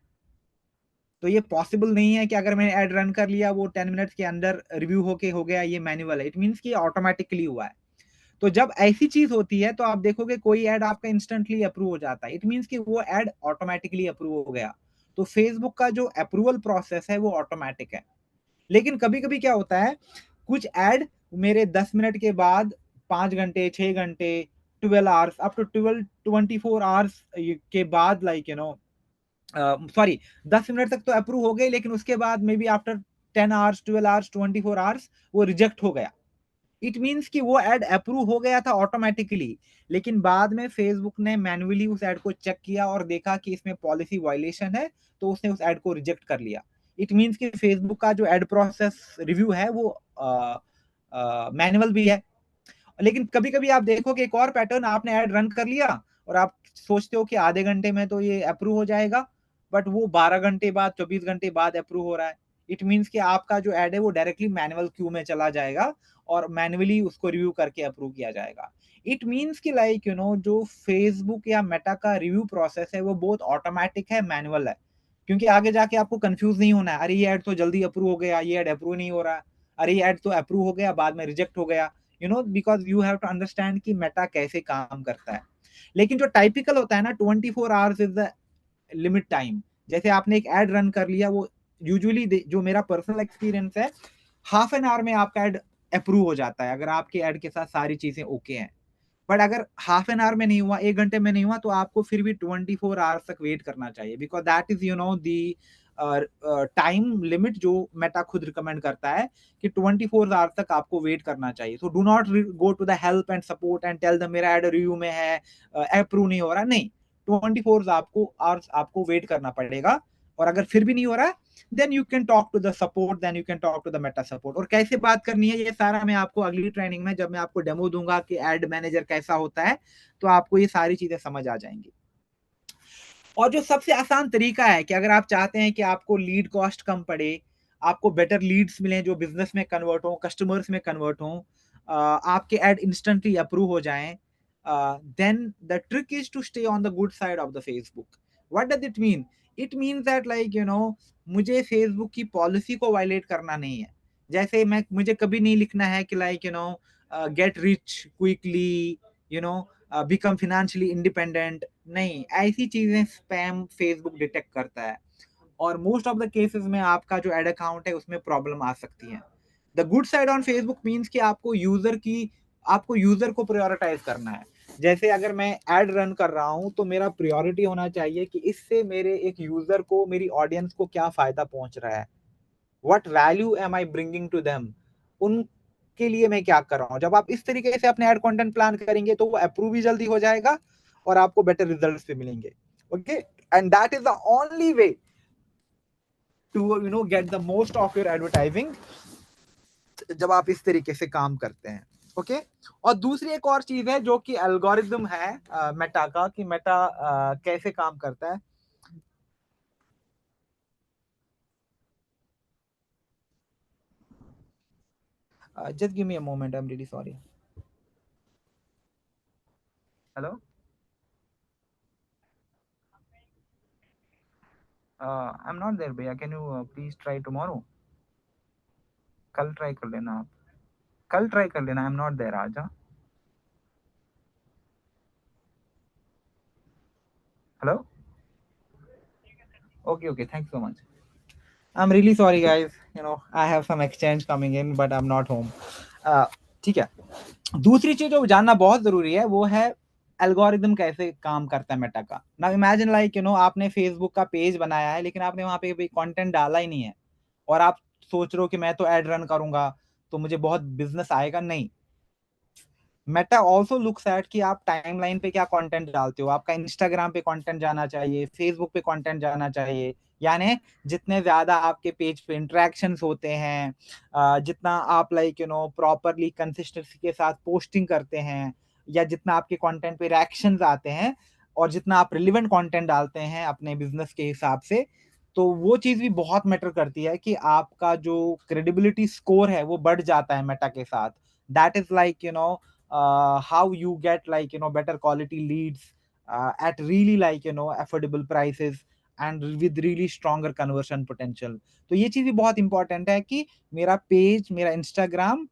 तो ये पॉसिबल नहीं है कि अगर मैंने ऐड रन कर लिया वो 10 मिनट्स के अंदर रिव्यू होके हो गया, ये मैन्युअल है। इट मीन्स कि ये ऑटोमैटिकली हुआ है। तो जब ऐसी चीज़ होती है तो आप देखोगे कोई ऐड आपका इंस्टेंटली अप्रूव हो जाता है। इट मीन्स कि वो ऐड ऑटोमैटिकली अप्रूव हो गया। तो फेसबुक का जो अप्रूवल प्रोसेस है वो ऑटोमैटिक है। लेकिन कभी-कभी क्या होता है, कुछ ऐड मेरे 10 मिनट के बाद 5 घंटे, 6 घंटे, 12 आवर्स अप टू 12 24 आवर्स के बाद लाइक सॉरी 10 मिनट तक तो अप्रूव हो गई, लेकिन उसके बाद may be after 10 hours 12 hours 24 hours वो रिजेक्ट हो गया। इट मीन्स कि वो एड अप्रूव हो गया था ऑटोमेटिकली, लेकिन बाद में फेसबुक ने मैन्युअली उस एड को चेक किया और देखा कि इसमें पॉलिसी वायलेशन है, तो उसने उस एड को रिजेक्ट कर लिया। इट मीन्स कि फेसबुक का जो एड प्रोसेस रिव्यू है वो मैनुअल भी है। लेकिन कभी-कभी आप देखोगे एक और पैटर्न, आपने ऐड रन कर लिया और आप सोचते हो कि आधे घंटे में तो ये अप्रूव हो जाएगा, बट वो 12 घंटे बाद, 24 घंटे बाद अप्रूव हो रहा है। इट मीन्स कि आपका जो ऐड है वो डायरेक्टली मैनुअल क्यू में चला जाएगा और मैन्युअली उसको रिव्यू करके अप्रूव किया जाएगा। इट मीन्स कि लाइक जो फेसबुक या मेटा का रिव्यू प्रोसेस है वो बहुत ऑटोमैटिक है, मैनुअल है। क्योंकि आगे जाके आपको कन्फ्यूज़ नहीं होना है, अरे ये ऐड तो जल्दी अप्रूव हो गया, ये ऐड अप्रूव नहीं हो रहा। अरे ये ऐड तो अप्रूव हो गया, बाद में रिजेक्ट हो गया। Because you have to understand कि मेटा कैसे काम करता है। लेकिन जो टाइपिकल होता है ना, 24 hours is the limit time. जैसे आपने एक एड रन कर लिया, वो यूजुअली जो मेरा पर्सनल एक्सपीरियंस है, हाफ एन आवर में आपका एड अप्रूव हो जाता है, अगर आपके एड के साथ सारी चीज़ें ओके हैं। बट अगर हाफ एन आवर में नहीं हुआ, 1 घंटे में नहीं हुआ, तो आपको फिर भी 24 आवर्स तक वेट करना चाहिए, because that is the time limit जो मेटा खुद रिकमेंड करता है कि 24 आवर्स तक आपको वेट करना चाहिए। So do not go to the help and support and tell them मेरा एड रिव्यू में है, अप्रूव नहीं हो रहा, नहीं। 24 आपको आवर्स आपको वेट करना पड़ेगा, और अगर फिर भी नहीं हो रहा, then you can talk to the support, then you can talk to the Meta support. और कैसे बात करनी है, ये सारा मैं आपको अगली ट्रेनिंग में, जब मैं आपको डेमो दूंगा कि एड मैनेजर कैसा होता है, तो आपको ये सारी चीजें समझ आ जाएंगी। और जो सबसे आसान तरीका है कि अगर आप चाहते हैं कि आपको लीड कॉस्ट कम पड़े, आपको बेटर लीड्स मिलें जो बिजनेस में कन्वर्ट हो, कस्टमर्स में कन्वर्ट हो, आपके एड इंस्टेंटली अप्रूव हो जाएं, then the trick is to stay on the good side of the Facebook. What does it mean? It means that like मुझे फेसबुक की पॉलिसी को वायलेट करना नहीं है। जैसे मुझे कभी नहीं लिखना है कि like get rich quickly, you know become financially independent. नहीं, ऐसी चीजें स्पैम फेसबुक डिटेक्ट करता है, और मोस्ट ऑफ द केसेस में आपका जो एड अकाउंट है उसमें प्रॉब्लम आ सकती है। The good side on Facebook means कि आपको यूजर को प्रायोरिटाइज करना है। जैसे अगर मैं एड रन कर रहा हूं, तो मेरा प्रायोरिटी होना चाहिए कि इससे मेरे एक यूजर को, मेरी ऑडियंस को क्या फायदा पहुंच रहा है, what value am I bringing to them, उनके लिए मैं क्या कर रहा हूं। जब आप इस तरीके से अपने एड कंटेंट प्लान करेंगे, तो वो अप्रूव भी जल्दी हो जाएगा और आपको बेटर रिजल्ट्स भी मिलेंगे। Okay, and that is the only way to get the most of your advertising, जब आप इस तरीके से काम करते हैं। ओके, और दूसरी एक और चीज है जो कि एल्गोरिदम है मेटा का, कि मेटा कैसे काम करता है। Just give me a moment, I am really sorry. Hello, I am not there भैया, can you please try tomorrow? कल ट्राई कर लेना आप, कल ट्राई कर लेना, आई एम नॉट देयर आज। Hello, Okay, thanks so much. I'm really sorry guys, I have some exchange coming in but I'm not home. ठीक है, दूसरी चीज जो जानना बहुत जरूरी है वो है एल्गोरिदम कैसे काम करता है मेटा का। नाउ इमेजिन लाइक आपने फेसबुक का पेज बनाया है लेकिन आपने वहां पे भी कंटेंट डाला ही नहीं है, और आप सोच रहे हो कि मैं तो एड रन करूंगा तो मुझे बहुत बिजनेस आएगा। नहीं, मेटा ऑल्सो लुक्स एट कि आप टाइमलाइन पे क्या कंटेंट डालते हो। आपका इंस्टाग्राम पे कंटेंट जाना चाहिए, फेसबुक पे कंटेंट जाना चाहिए, यानी जितने ज्यादा आपके पेज पे इंटरेक्शंस होते हैं, जितना आप लाइक प्रॉपरली कंसिस्टेंसी के साथ पोस्टिंग करते हैं, या जितना आपके कंटेंट पे रिएक्शंस आते हैं, और जितना आप रिलेवेंट कंटेंट डालते हैं अपने बिजनेस के हिसाब से, तो वो चीज भी बहुत मैटर करती है कि आपका जो क्रेडिबिलिटी स्कोर है वो बढ़ जाता है मेटा के साथ। That is like how you get like better quality leads at really like affordable prices and with really stronger conversion potential। तो ये चीज भी बहुत इंपॉर्टेंट है कि मेरा पेज, मेरा इंस्टाग्राम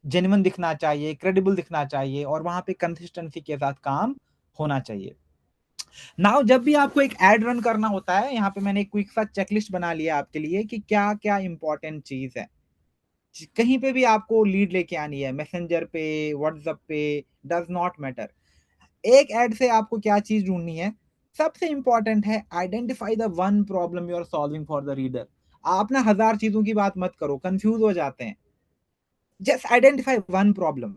जेन्युइन दिखना चाहिए, क्रेडिबल दिखना चाहिए, और वहां पे कंसिस्टेंसी के साथ काम होना चाहिए। नाउ जब भी आपको एक एड रन करना होता है, यहाँ पे मैंने एक क्विक सा चेकलिस्ट बना लिया आपके लिए कि क्या क्या इंपॉर्टेंट चीज है। कहीं पे भी आपको लीड लेके आनी है, मैसेंजर पे, व्हाट्सएप पे, डज नॉट मैटर। एक ऐड से आपको क्या चीज ढूंढनी है, सबसे इंपॉर्टेंट है identify the one problem you are solving for the reader. आप ना हजार चीजों की बात मत करो, कंफ्यूज हो जाते हैं। Just identify one problem.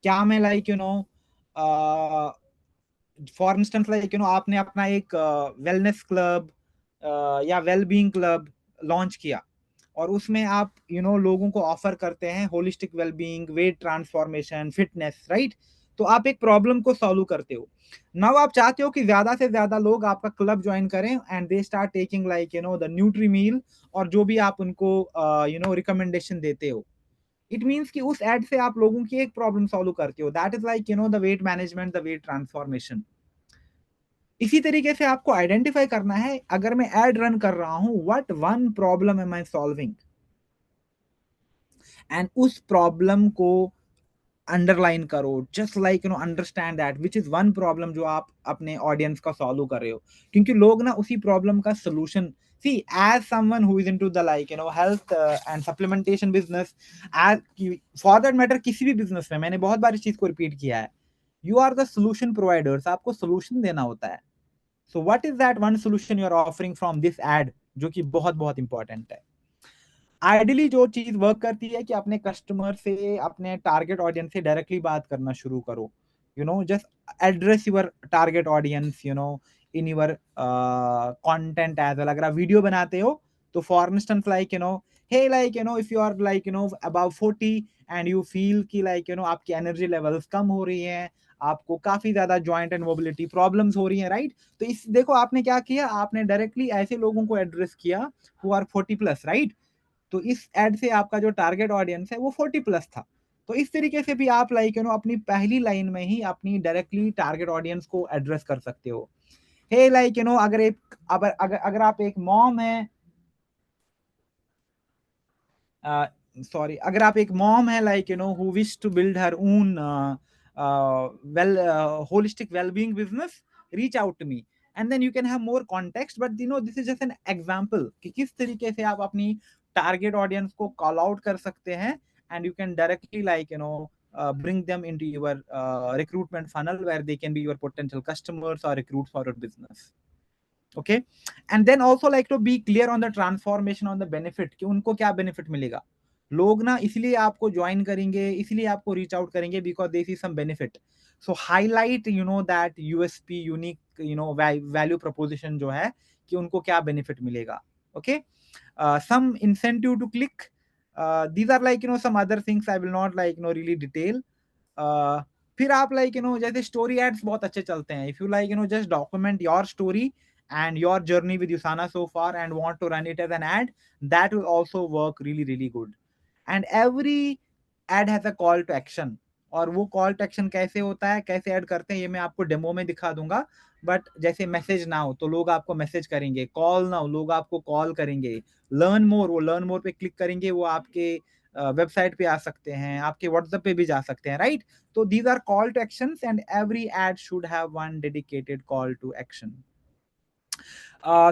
क्या मैं लाइक फॉर इंस्टेंस लाइक आपने अपना एक वेलनेस क्लब या वेल बीइंग क्लब लॉन्च किया, और उसमें आप लोगों को ऑफर करते हैं holistic wellbeing, weight transformation, fitness, right. तो आप एक प्रॉब्लम को सॉल्व करते हो। नाउ आप चाहते हो कि ज्यादा से ज्यादा लोग आपका क्लब ज्वाइन करें and they start taking like the nutri meal, और जो भी आप उनको रिकमेंडेशन देते हो। इट मीन्स कि उस एड से आप लोगों की एक प्रॉब्लम सॉल्व करते हो। That is like the weight management, the weight transformation. इसी तरीके से आपको आइडेंटिफाई करना है, अगर मैं एड रन कर रहा हूं, what one problem am I solving, and उस प्रॉब्लम को अंडरलाइन करो। Just like understand that which is one problem जो आप अपने ऑडियंस का सॉल्व कर रहे हो, क्योंकि लोग ना उसी प्रॉब्लम का solution see as someone who is into the like health and supplementation business, as for that matter किसी भी बिजनेस में मैंने बहुत बार इस चीज को रिपीट किया है, you are the solution providers. आपको सोल्यूशन देना होता है। So what is that one solution you are offering from this ad, जो कि बहुत बहुत इंपॉर्टेंट है। आइडियली जो चीज वर्क करती है कि अपने कस्टमर से, अपने टारगेट ऑडियंस से डायरेक्टली बात करना शुरू करो। Just address your target audience in your content as well. अगर आप वीडियो बनाते हो तो for instance like hey like if you are like about 40 and you feel कि लाइक आपकी एनर्जी लेवल्स कम हो रही हैं, आपको काफी ज्यादा जॉइंट एंड मोबिलिटी प्रॉब्लम्स हो रही हैं, राइट। तो इस देखो आपने क्या किया, आपने डायरेक्टली ऐसे लोगों को एड्रेस किया हु आर 40+, राइट। तो इस एड से आपका जो टारगेट ऑडियंस है वो 40+ था। तो इस तरीके से भी आप लाइक अपनी पहली लाइन में ही अपनी डायरेक्टली टारगेट ऑडियंस को एड्रेस कर सकते हो। हे लाइक अगर एक अगर आप एक मॉम है, सॉरी, अगर आप एक मॉम है like who wish to build her own well holistic wellbeing business, reach out to me and then you can have more context. But this is just an example कि किस तरीके से आप अपनी टारगेट ऑडियंस को कॉल आउट कर सकते हैं, and you can directly like bring them into your recruitment funnel where they can be your potential customers or recruit for your business। okay, and then also like to be clear on the transformation, on the benefit कि उनको क्या benefit मिलेगा। लोग ना इसलिए आपको ज्वाइन करेंगे, इसलिए आपको रीच आउट करेंगे because they see some benefit. So highlight that USP, unique value proposition जो है कि उनको क्या बेनिफिट मिलेगा। Okay, some incentive to click, these are like some other things I will not like really detail. फिर आप लाइक जैसे स्टोरी एड्स बहुत अच्छे चलते हैं। If you like just document your story and your journey with Usana so far and want to run it as an ad, that will also work really really good। and every ad has a call to action, और वो कॉल टू एक्शन कैसे होता है, कैसे ऐड करते हैं, ये मैं आपको डेमो में दिखा दूंगा। बट जैसे मैसेज नाउ तो लोग आपको मैसेज करेंगे, कॉल नाउ लोग आपको कॉल करेंगे, लर्न मोर वो लर्न मोर पे क्लिक करेंगे, वो आपके वेबसाइट पे आ सकते हैं, आपके व्हाट्सएप पे भी जा सकते हैं, राइट। तो these are call to actions and every ad should have one dedicated call to action.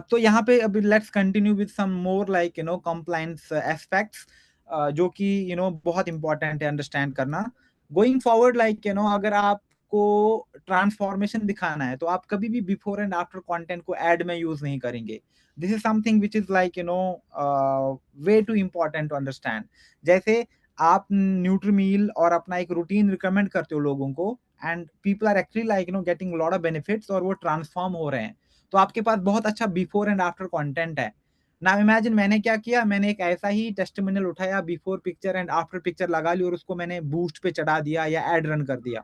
तो यहाँ पे अभी let's continue with some more like compliance aspects, जो कि बहुत इंपॉर्टेंट है अंडरस्टैंड करना। गोइंग फॉरवर्ड लाइक अगर आपको ट्रांसफॉर्मेशन दिखाना है तो आप कभी भी बिफोर एंड आफ्टर कंटेंट को ऐड में यूज नहीं करेंगे। This is something which is like way too important to understand. जैसे आप न्यूट्रीमील और अपना एक रूटीन रिकमेंड करते हो लोगों को, and people are actually like getting lot of benefits और वो ट्रांसफॉर्म हो रहे हैं, तो आपके पास बहुत अच्छा बिफोर एंड आफ्टर कंटेंट है। नाउ इमेजिन मैंने क्या किया, मैंने एक ऐसा ही टेस्टिमोनियल उठाया, before picture and after picture लगा ली और उसको मैंने बूस्ट पे चढ़ा दिया या एड रन कर दिया।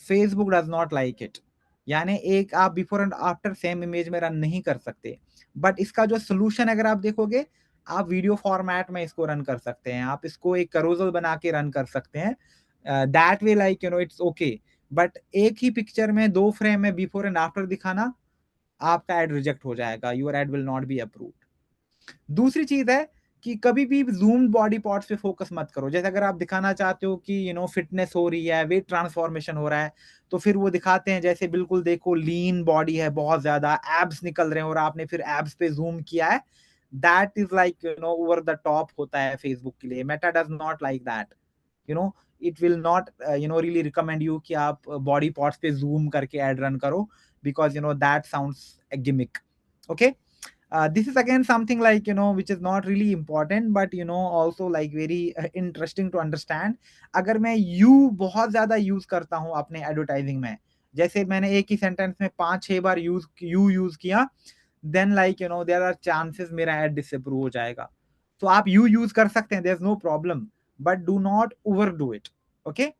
Facebook does not like it. यानी एक आप before and after same image में रन नहीं कर सकते। बट इसका जो सोल्यूशन अगर आप देखोगे, आप वीडियो फॉर्मेट में इसको रन कर सकते हैं, आप इसको एक करोजल बना के रन कर सकते हैं। That way like it's okay. But एक ही पिक्चर में 2 फ्रेम में बिफोर एंड आफ्टर दिखाना, आपका एड रिजेक्ट हो जाएगा, your add will not be approved. दूसरी चीज है कि कभी भी जूम बॉडी पार्ट्स पे फोकस मत करो। जैसे अगर आप दिखाना चाहते हो कि फिटनेस हो रही है, वेट ट्रांसफॉर्मेशन हो रहा है, तो फिर वो दिखाते हैं जैसे बिल्कुल देखो लीन बॉडी है, बहुत ज्यादा एब्स निकल रहे हैं और आपने फिर एब्स पे जूम किया है। That is like over the top होता है फेसबुक के लिए। Meta does not like that. It will not really recommend you कि आप बॉडी पार्ट्स पे जूम करके एड रन करो, because that sounds a gimmick. Okay. This is again something like which is not really important, but also like very interesting to understand. अगर मैं you बहुत ज्यादा यूज करता हूँ अपने एडवर्टाइजिंग में, जैसे मैंने एक ही सेंटेंस में 5-6 बार you यूज किया, then like there are chances मेरा एड डिसअप्रूव हो जाएगा। तो आप you यूज कर सकते हैं, there's no problem, but do not overdo it. Okay.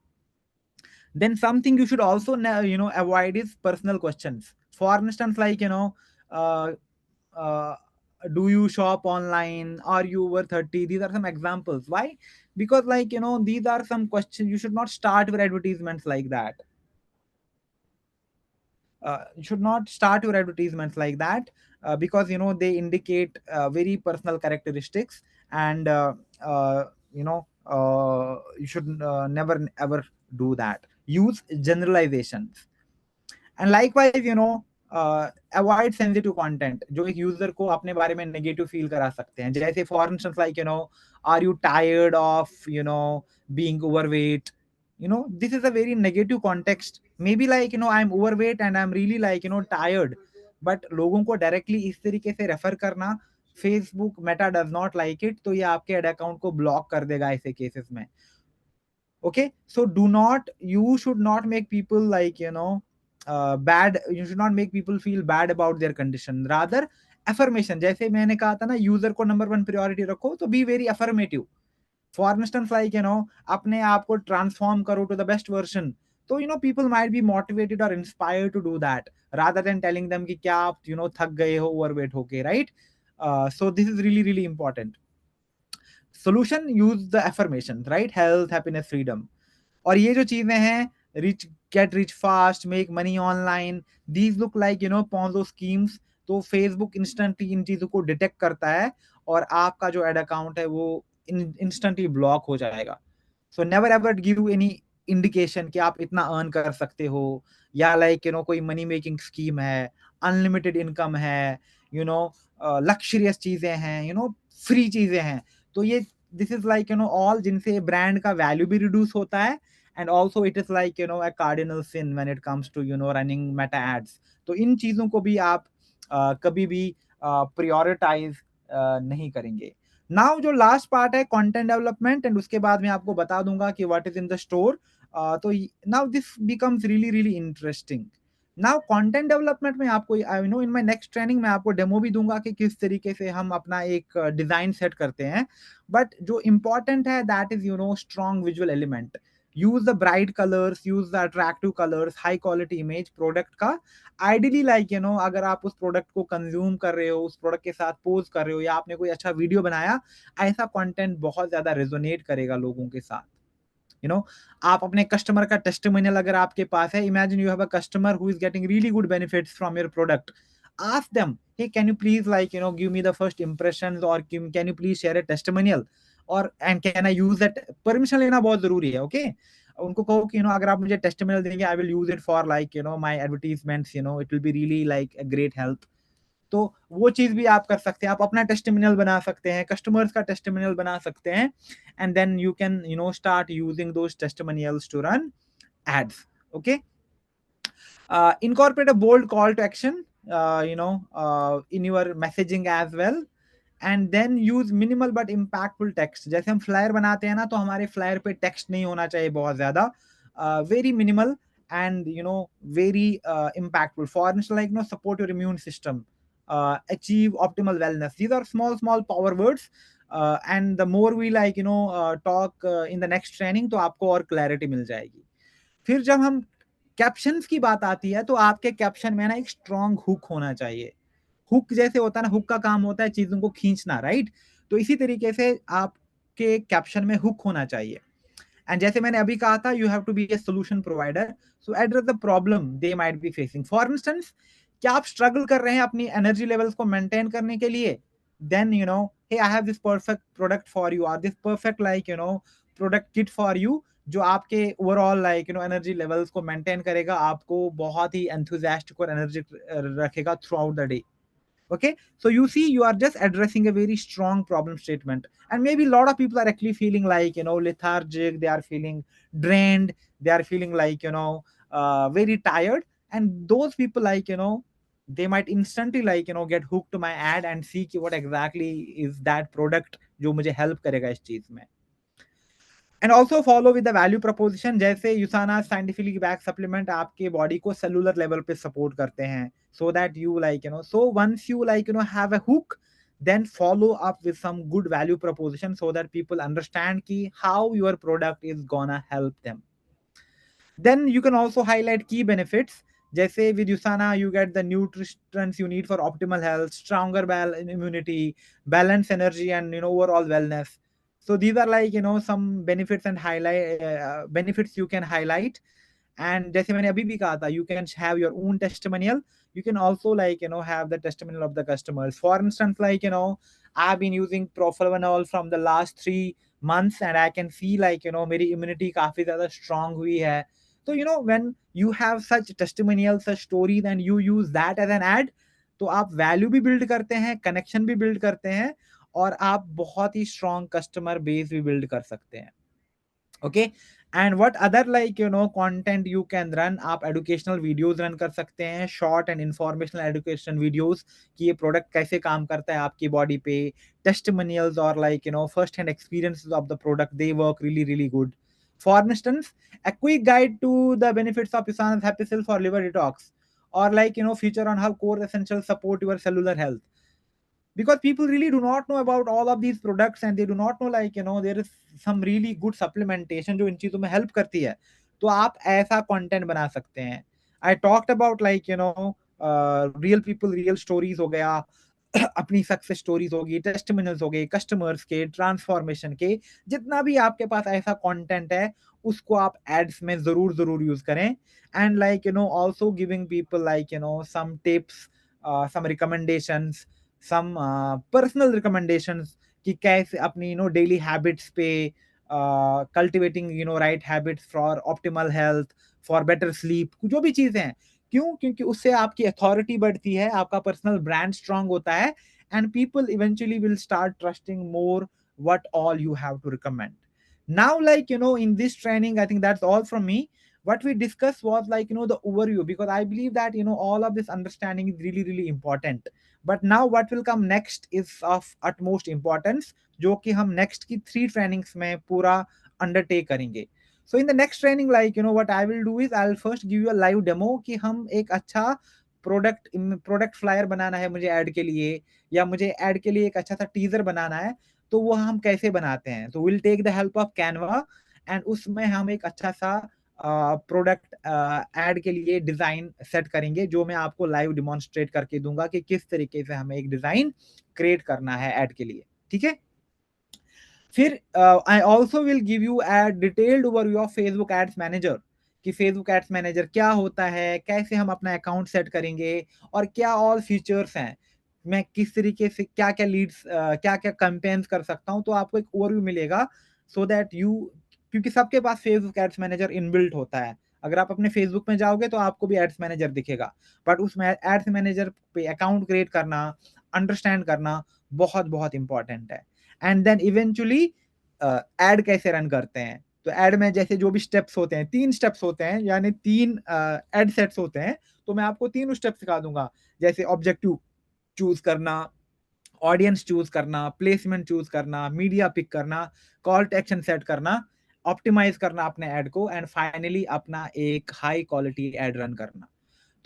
Then something you should also avoid is personal questions. For instance, like uh, uh, do you shop online, are you over 30? These are some examples. Why? Because like these are some questions. You should not start your advertisements like that. You should not start your advertisements like that, because they indicate very personal characteristics, and you know you should never ever do that. Use generalizations. And likewise avoid sensitive content जो एक यूजर को अपने बारे में नेगेटिव फील करा सकते हैं। जैसे for instance like are you tired of being overweight, this is a very negative context. Maybe like I am overweight and I am really like tired, but लोगों को डायरेक्टली इस तरीके से रेफर करना, Facebook Meta does not like it, तो ये आपके एड अकाउंट को ब्लॉक कर देगा ऐसे केसेस में। Okay, so you should not make people like bad, you should not make people feel bad about their condition, rather affirmation। जैसे मैंने कहा था ना, यूजर को नंबर 1 प्रायोरिटी रखो, तो be very affirmative. For instance like अपने आप को ट्रांसफॉर्म करो टू द बेस्ट वर्जन, तो पीपल माइट बी मोटिवेटेड और inspired to do that, rather than telling them कि क्या आप थक गए हो ओवरवेट होके, right? So this is really really important. Solution, use the affirmation, right? Health, happiness, freedom. और ये जो चीजें हैं, rich get rich fast, make money online, these look like ponzi schemes. तो फेसबुक इंस्टेंटली इन चीजों को डिटेक्ट करता है और आपका जो एड अकाउंट है वो इंस्टेंटली ब्लॉक हो जाएगा। So never ever give any indication कि आप इतना अर्न कर सकते हो, या लाइक कोई मनी मेकिंग स्कीम है, अनलिमिटेड इनकम है, लक्जरियस चीजें हैं, फ्री चीजें हैं। तो ये दिस इज लाइक ऑल जिनसे ब्रांड का वैल्यू भी रिड्यूस होता है, and also it is like a cardinal sin when it comes to running meta ads। तो इन चीजों को भी आप कभी भी prioritize नहीं करेंगे। नाउ जो लास्ट पार्ट है कंटेंट डेवलपमेंट, एंड उसके बाद मैं आपको बता दूंगा कि what is in the store. तो now this becomes really really interesting. Now content development में आपको इन माय नेक्स्ट ट्रेनिंग में आपको डेमो भी दूंगा कि किस तरीके से हम अपना एक डिजाइन सेट करते हैं। बट जो इंपॉर्टेंट है that is strong visual element. Use the bright colours, use the attractive colours, high quality image product का। आइडियली लाइक अगर आप उस प्रोडक्ट को कंज्यूम कर रहे हो, उस प्रोडक्ट के साथ पोज कर रहे हो, या आपने कोई अच्छा वीडियो बनाया, ऐसा कंटेंट बहुत ज्यादा रेजोनेट करेगा लोगों के साथ। आप अपने कस्टमर का टेस्टिमोनियल अगर आपके पास है, imagine you have a customer who is getting really good benefits from your product, ask them, hey can you please like give me the first impressions, or can you please share a testimonial, और and can I use that। Permission लेना बहुत जरूरी है। ओके, उनको कहो कि अगर आप मुझे टेस्टिमोनियल देंगे, I will use it for like my advertisements, it will be really like a great help. तो वो चीज़ भी आप कर सकते हैं। आप अपना टेस्टिमोनियल बना सकते हैं, कस्टमर्स का टेस्टिमोनियल बना सकते हैं, and then you can start using those testimonials to run ads, okay? Incorporate a bold call to action, in your messaging as well, and then use minimal but impactful text. जैसे हम फ्लायर बनाते हैं ना, तो हमारे फ्लायर पे टेक्स्ट नहीं होना चाहिए बहुत ज्यादा, very minimal and very impactful. For instance, like support your immune system, achieve optimal wellness. These are small small power words, and the more we talk in the next training, तो आपको और क्लैरिटी मिल जाएगी। फिर जब हम कैप्शंस की बात आती है, तो आपके कैप्शन में ना एक स्ट्रॉन्ग हुक होना चाहिए। हुक जैसे होता है ना, हुक का काम होता है चीज़ों को खींचना, राइट? तो इसी तरीके से आपके कैप्शन में हुक होना चाहिए। एंड जैसे मैंने अभी कहा था, you have to be a solution provider, so address the problem they might be facing. For instance, क्या आप स्ट्रगल कर रहे हैं अपनी एनर्जी लेवल्स को मेंटेन करने के लिए? Then hey I have this perfect product for you, और this perfect product kit for you, जो आपके ओवरऑल एनर्जी लेवल्स को मेंटेन करेगा, आपको बहुत ही एंथुसियास्टिक और एनर्जिक रखेगा throughout the day. Okay, so you see, you are just addressing a very strong problem statement, and maybe a lot of people are actually feeling like lethargic, they are feeling drained, they are feeling like very tired, and those people they might instantly get hooked to my ad and see कि what exactly is that product जो मुझे help करेगा इस चीज में। And also follow with the value proposition. जैसे यूसाना साइंटिफिकली बैक सप्लीमेंट आपके बॉडी को सेलुलर लेवल पे सपोर्ट करते हैं, so that you so once you have a hook, then follow up with some good value proposition so that people understand ki how your product is gonna help them. Then you can also highlight key benefits. Jaise with Usana, you get the nutrients you need for optimal health, stronger immunity, balanced energy, and overall wellness. So these are some benefits and highlight benefits you can highlight. And जैसे मैंने अभी भी कहा था, you can have your own testimonial. You can also have the testimonial of the customers. For instance, I've been using Profenol from the last 3 months, and I can see मेरी immunity काफी ज़्यादा strong हुई है। So when you have such testimonials, such stories, and you use that as an ad, तो आप वैल्यू भी बिल्ड करते हैं, कनेक्शन भी बिल्ड करते हैं, और आप बहुत ही स्ट्रॉन्ग कस्टमर बेस भी बिल्ड कर सकते हैं। Okay, and what other content you can run, आप एजुकेशनल वीडियोस रन कर सकते हैं, short and informational education videos कि ये प्रोडक्ट कैसे काम करता है आपकी बॉडी पे, टेस्टिमोनियल्स और first hand experiences of the product, they work really really good. For instance, a quick guide to the benefits of Usana's Happy Cell for liver detox, or feature on how core essentials support your cellular health, because people really do not know about all of these products, and they do not know there is some really good supplementation जो इन चीजों में हेल्प करती है। तो आप ऐसा कंटेंट बना सकते हैं। I talked about real people real stories हो गया, अपनी सक्सेस स्टोरीज होगी, टेस्टिमोनियल्स हो गए, कस्टमर्स के ट्रांसफॉर्मेशन के, जितना भी आपके पास ऐसा कंटेंट है, उसको आप एड्स में जरूर जरूर यूज करें। And also giving people some tips, some recommendations, some personal recommendations कि कैसे अपनी डेली हैबिट्स पे cultivating right habits for optimal health, for better sleep, जो भी चीजें हैं। क्यों? क्योंकि उससे आपकी अथॉरिटी बढ़ती है, आपका पर्सनल ब्रांड स्ट्रांग होता है, and people eventually will start trusting more what all you have to recommend. Now, in this training, I think that's all from me. What we discussed was the overview, because I believe that all of this understanding is really really important. But now what will come next is of utmost importance, जो कि हम next की 3 trainings में पूरा undertake करेंगे। So in the next training, what I will do is I'll first give you a live demo कि हम एक अच्छा प्रोडक्ट फ्लायर बनाना है मुझे ऐड के लिए, या मुझे ऐड के लिए एक अच्छा सा टीजर बनाना है, तो वो हम कैसे बनाते हैं। तो will take the help of Canva, and उसमें हम एक अच्छा सा प्रोडक्ट ऐड के लिए डिजाइन सेट करेंगे, जो मैं आपको लाइव डिमॉन्स्ट्रेट करके दूंगा कि किस तरीके से हमें एक डिजाइन क्रिएट करना है ऐड के लिए। ठीक है, फिर I also will give you a detailed overview of Facebook ads manager, कि फेसबुक एड्स मैनेजर क्या होता है, कैसे हम अपना अकाउंट सेट करेंगे, और क्या ऑल फीचर्स हैं, मैं किस तरीके से क्या क्या लीड्स क्या क्या कैंपेन्स कर सकता हूं। तो आपको एक ओवरव्यू मिलेगा, सो दैट यू, क्योंकि सबके पास फेसबुक एड्स मैनेजर इनबिल्ट होता है, अगर आप अपने फेसबुक में जाओगे तो आपको भी एड्स मैनेजर दिखेगा, बट उसमें एड्स मैनेजर पे अकाउंट क्रिएट करना, अंडरस्टैंड करना बहुत बहुत इंपॉर्टेंट है। एंड देन इवेंचुअली एड कैसे रन करते हैं, तो एड में जैसे जो भी स्टेप्स होते हैं, 3 स्टेप्स होते हैं, यानी 3 एड सेट्स होते हैं, तो मैं आपको तीनों स्टेप सिखा दूँगा। जैसे ऑब्जेक्टिव चूज़ करना, ऑडियंस चूज़ करना, प्लेसमेंट चूज़ करना, मीडिया पिक करना, कॉल टू एक्शन सेट करना, ऑप्टिमाइज़ करना अपने एड को, एंड फाइनली अपना एक हाई क्वालिटी एड रन करना।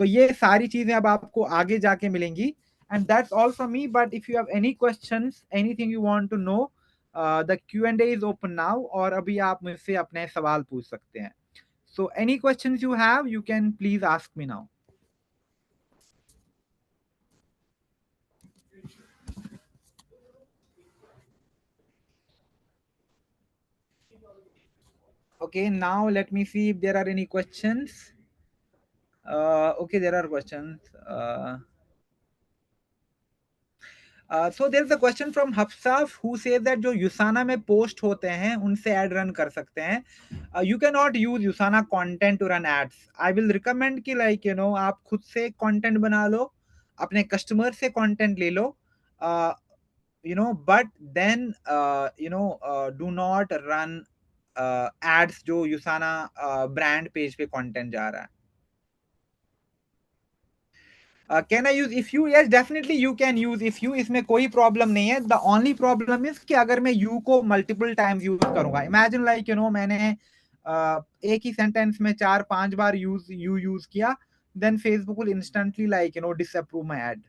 तो ये सारी चीज़ें अब आपको आगे जाके मिलेंगी, and that's all from me, but if you have any questions, anything you want to know, the Q&A is open now, और अभी आप मुझसे अपने सवाल पूछ सकते हैं। So any questions you have, you can please ask me now. Okay, now let me see if there are any questions. Okay, there are questions. So there's a question from Hafsaf who says that जो यूसाना में पोस्ट होते हैं उनसे एड रन कर सकते हैं. You cannot use यूसाना content to run ads. I will recommend कि like you know आप खुद से content बना लो, अपने कस्टमर से content ले लो, uh, you know, but then do not run ads जो यूसाना ब्रांड पेज पे content जा रहा है. Can I use if you? Yes, definitely you can use if you, इसमें कोई प्रॉब्लम नहीं है. द ओनली प्रॉब्लम इज कि अगर मैं यू को मल्टीपल टाइम्स यूज करूंगा, इमेजिन लाइक यू नो मैंने एक ही सेंटेंस में 4-5 बार यू यूज किया, then Facebook will instantly like you know disapprove my ad.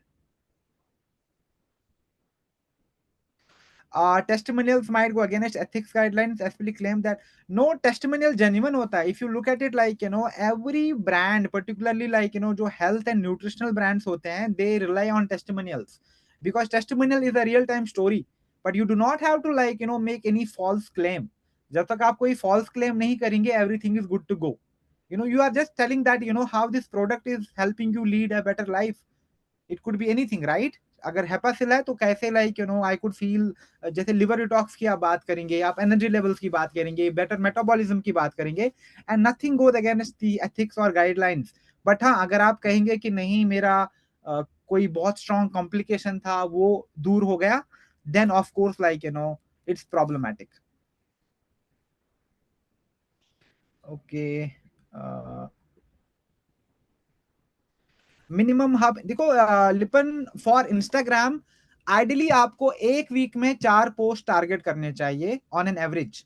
Testimonials might go against ethics guidelines, especially claim that no testimonial genuine hota hai. If you look at it like you know every brand, particularly like you know jo health and nutritional brands hote hain, they rely on testimonials, because testimonial is a real time story, but you do not have to like you know make any false claim. जब तक आप कोई false claim नहीं करेंगे, everything is good to go. You know, you are just telling that you know how this product is helping you lead a better life. It could be anything, right? अगर हेपासिल है तो कैसे like you no I could feel, जैसे लिवर डिटॉक्स की आप बात करेंगे, आप एनर्जी लेवल्स की बात करेंगे, बेटर मेटाबॉलिज्म की बात करेंगे, and nothing goes against the ethics और गाइडलाइंस. बट हाँ, अगर आप कहेंगे कि नहीं मेरा कोई बहुत स्ट्रॉन्ग कॉम्प्लिकेशन था वो दूर हो गया, then of course like you know it's problematic. Okay, minimum हब देखो, लिपन फॉर इंस्टाग्राम आइडियली आपको एक वीक में 4 पोस्ट टारगेट करने चाहिए on an average,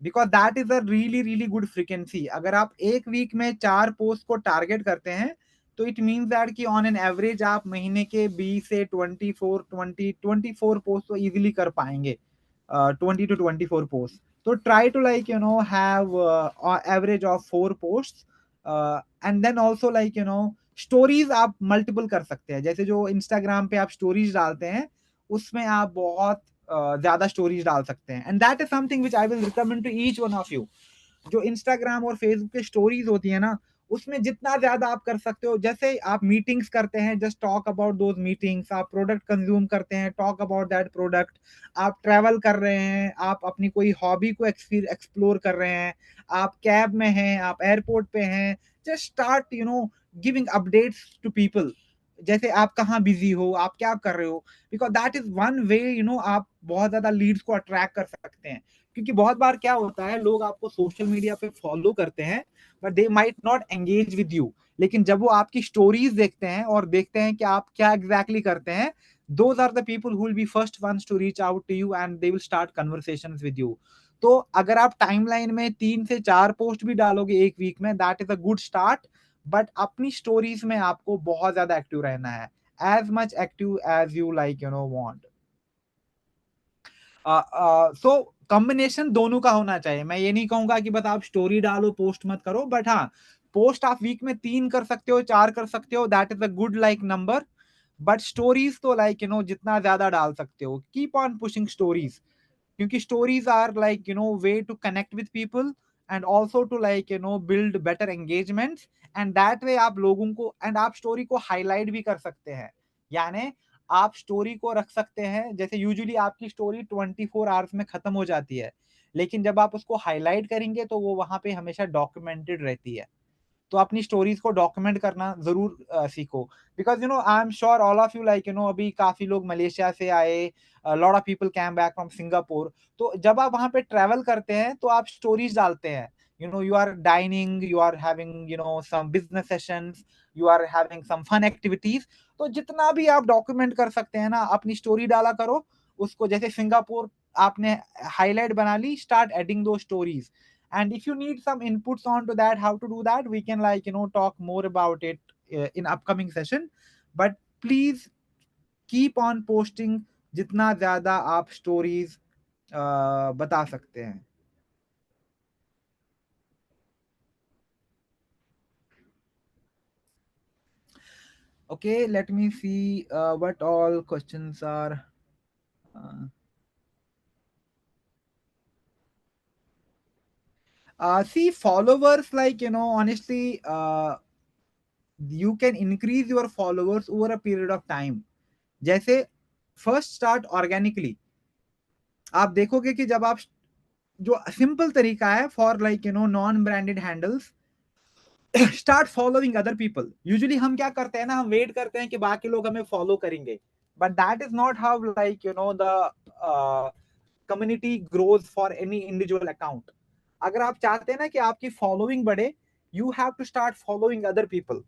because that is a really really good frequency. अगर आप एक वीक में 4 पोस्ट को टारगेट करते हैं, तो इट मीन्स दैट कि ऑन एन एवरेज आप महीने के 20 से 24 पोस्ट तो इजीली कर पाएंगे, 20 to 24 पोस्ट. तो try to like you know have average of 4 post, and then also like you know stories आप मल्टीपल कर सकते हैं. जैसे जो इंस्टाग्राम पे आप स्टोरीज डालते हैं, उसमें आप बहुत ज्यादा स्टोरीज डाल सकते हैं, and that is something which I will recommend to each one of you. जो इंस्टाग्राम और फेसबुक पे स्टोरीज होती है ना, उसमें जितना ज्यादा आप कर सकते हो, जैसे आप मीटिंग्स करते हैं, just talk about those meetings. आप प्रोडक्ट कंज्यूम करते हैं, टॉक अबाउट दैट प्रोडक्ट. आप ट्रैवल कर रहे हैं, आप अपनी कोई हॉबी को एक्सप्लोर कर रहे हैं, आप कैब में हैं, आप एयरपोर्ट पे हैं, just start you know giving updates to people. जैसे आप कहाँ बिजी हो, आप क्या कर रहे हो, because that is one way you know आप बहुत ज्यादा लीड्स को अट्रैक्ट कर सकते हैं. क्योंकि बहुत बार क्या होता है, लोग आपको सोशल मीडिया पे फॉलो करते हैं, but they might not engage with you. लेकिन जब वो आपकी स्टोरीज देखते हैं और देखते हैं कि आप क्या एग्जैक्टली करते हैं, those are the people who will be first ones to reach out to you and they will start conversations with you. तो अगर आप टाइमलाइन में 3 से 4 पोस्ट भी डालोगे एक वीक में, that is a good start. But अपनी स्टोरीज में आपको बहुत ज्यादा एक्टिव रहना है, as much active as you like you know want. So combination दोनों का होना चाहिए. मैं ये नहीं कहूंगा कि बस आप स्टोरी डालो पोस्ट मत करो, बट हाँ, पोस्ट आप वीक में 3 कर सकते हो, 4 कर सकते हो, that is a good like number. But stories तो लाइक यू नो जितना ज्यादा डाल सकते हो, कीप ऑन पुशिंग स्टोरीज, क्योंकि stories are like you know way to connect with people, and also to like you know build better engagement. And that way आप लोगों को, एंड आप स्टोरी को हाईलाइट भी कर सकते हैं. यानी आप स्टोरी को रख सकते हैं, जैसे यूजुअली आपकी स्टोरी 24 आवर्स में खत्म हो जाती है, लेकिन जब आप उसको हाईलाइट करेंगे तो वो वहां पे हमेशा डॉक्यूमेंटेड रहती है. तो अपनी स्टोरीज को डॉक्यूमेंट करना जरूर सीखो, because I am sure all of you अभी काफी लोग मलेशिया से आए, lot of people came back from Singapore. तो जब आप वहां पे ट्रेवल करते हैं तो आप स्टोरीज डालते हैं, you are dining, you are having some business sessions, you are having some fun activities. तो जितना भी आप डॉक्यूमेंट कर सकते हैं ना, अपनी स्टोरी डाला करो उसको। जैसे सिंगापुर आपने हाईलाइट बना ली, स्टार्ट एडिंग दो stories. And if you need some inputs onto that, how to do that, we can talk more about it in upcoming session. But please keep on posting जितना ज्यादा आप स्टोरीज बता सकते हैं। Okay, let me see what all questions are. See, followers, honestly, you can increase your followers over a period of time. जैसे फर्स्ट स्टार्ट ऑर्गेनिकली, आप देखोगे कि जब आप, जो सिंपल तरीका है for non branded handles, start following other people. Usually हम क्या करते हैं ना, हम वेट करते हैं कि बाकी लोग हमें फॉलो करेंगे, but that is not how the community grows for any individual account. अगर आप चाहते हैं ना कि आपकी फॉलोइंग बढ़े, you have to start following other people.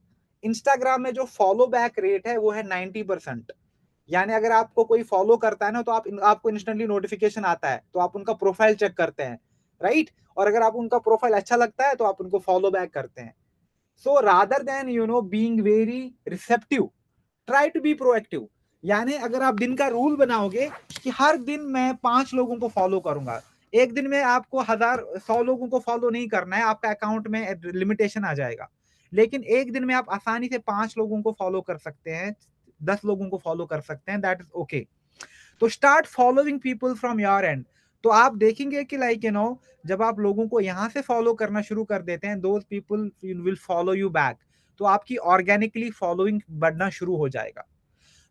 Instagram में जो फॉलो बैक रेट है वो है 90%। यानी अगर आपको कोई फॉलो करता है ना, तो आपको इंस्टेंटली नोटिफिकेशन आता है, तो आप उनका प्रोफाइल चेक करते हैं, राइट? और अगर आप उनका प्रोफाइल अच्छा लगता है तो आप उनको फॉलो बैक करते हैं। So rather than being very receptive, try to be proactive. यानी अगर आप दिन का रूल बनाओगे कि हर दिन मैं 5 लोगों को फॉलो करूंगा, एक दिन में आपको 1,000 100 लोगों को फॉलो नहीं करना है, आपका अकाउंट में लिमिटेशन आ जाएगा। लेकिन एक दिन में आप आसानी से 5 लोगों को फॉलो कर सकते हैं, 10 लोगों को फॉलो कर सकते हैं, दैट इज ओके। तो start following people from your and. तो आप देखेंगे कि जब आप लोगों को यहां से फॉलो करना शुरू कर देते हैं, those people will follow you back. तो आपकी ऑर्गेनिकली फॉलोइंग बढ़ना शुरू हो जाएगा।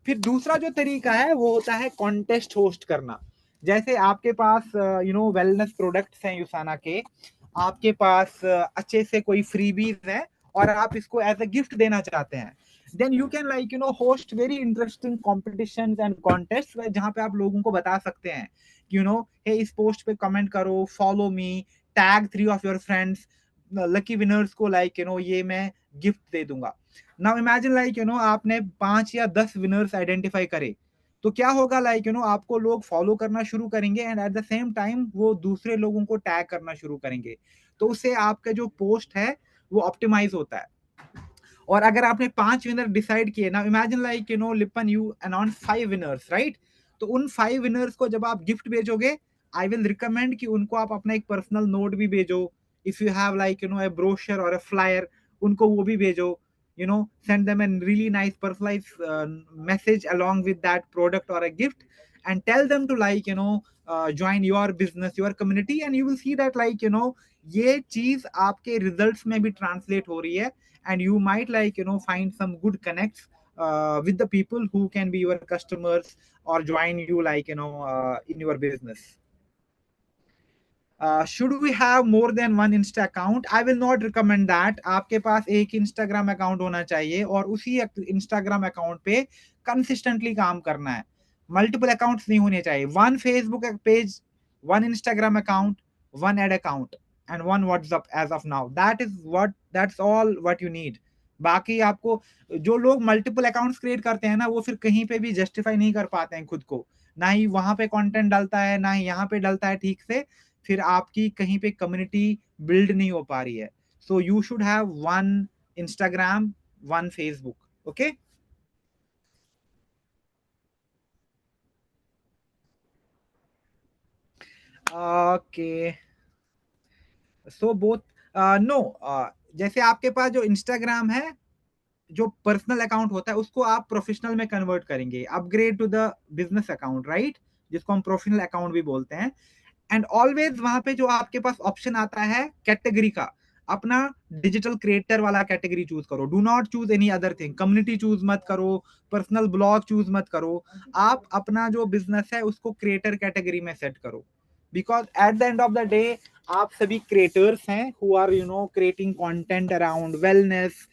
फिर दूसरा जो तरीका है वो होता है कॉन्टेस्ट होस्ट करना। जैसे आपके पास वेलनेस प्रोडक्ट्स हैं यूसाना के, आपके पास अच्छे से कोई फ्रीबीज हैं और आप इसको एज अ गिफ्ट देना चाहते हैं, then you can host very interesting competitions and contest, जहां पे आप लोगों को बता सकते हैं कि हे इस पोस्ट पे कमेंट करो, follow me, tag 3 of your friends, lucky winners को ये मैं गिफ्ट दे दूंगा। नाउ इमेजिन आपने 5 या 10 विनर्स आइडेंटिफाई करे, तो क्या होगा आपको लोग फॉलो करना शुरू करेंगे and at the same time वो दूसरे लोगों को टैग करना शुरू करेंगे। तो उससे आपका जो पोस्ट है वो ऑप्टिमाइज होता है। और अगर आपने 5 विनर डिसाइड किए ना, imagine लिपन you announce 5 winners, right? तो उन 5 विनर्स को जब आप गिफ्ट भेजोगे, आई विल रिकमेंड कि उनको आप अपना एक पर्सनल नोट भी भेजो। If you have a brochure और अ फ्लायर, उनको वो भी भेजो। Send them a really nice personalized message along with that product or a gift, and tell them to join your business, your community, and you will see that ये चीज आपके रिजल्ट्स में भी ट्रांसलेट हो रही है, and you might find some good connects with the people who can be your customers or join you in your business. Should we have more than one Insta account? I will not recommend that. आपके पास एक Instagram account होना चाहिए और उसी Instagram account पे consistently काम करना है। Multiple accounts नहीं होने चाहिए। One Facebook page, one Instagram account, one ad account, and one WhatsApp as of now. That's all what you need. बाकी आपको, जो लोग मल्टीपल अकाउंट्स क्रिएट करते हैं ना, वो फिर कहीं पे भी जस्टिफाई नहीं कर पाते हैं खुद को, ना ही वहां पे कंटेंट डलता है, ना ही यहाँ पे डलता है ठीक से, फिर आपकी कहीं पे कम्युनिटी बिल्ड नहीं हो पा रही है। So you should have one Instagram, one Facebook, okay? Okay, so both, no, जैसे आपके पास जो इंस्टाग्राम है, जो पर्सनल अकाउंट होता है उसको आप प्रोफेशनल में कन्वर्ट करेंगे, upgrade to the business account, right? जिसको हम प्रोफेशनल अकाउंट भी बोलते हैं। एंड ऑलवेज वहां पे जो आपके पास ऑप्शन आता है कैटेगरी का, अपना डिजिटल क्रिएटर वाला कैटेगरी चूज करो। Do not choose any other thing, community choose मत करो, पर्सनल ब्लॉग चूज मत करो। आप अपना जो बिजनेस है उसको क्रिएटर कैटेगरी में सेट करो, because at the end of the day आप सभी क्रिएटर्स हैं who are creating content around wellness,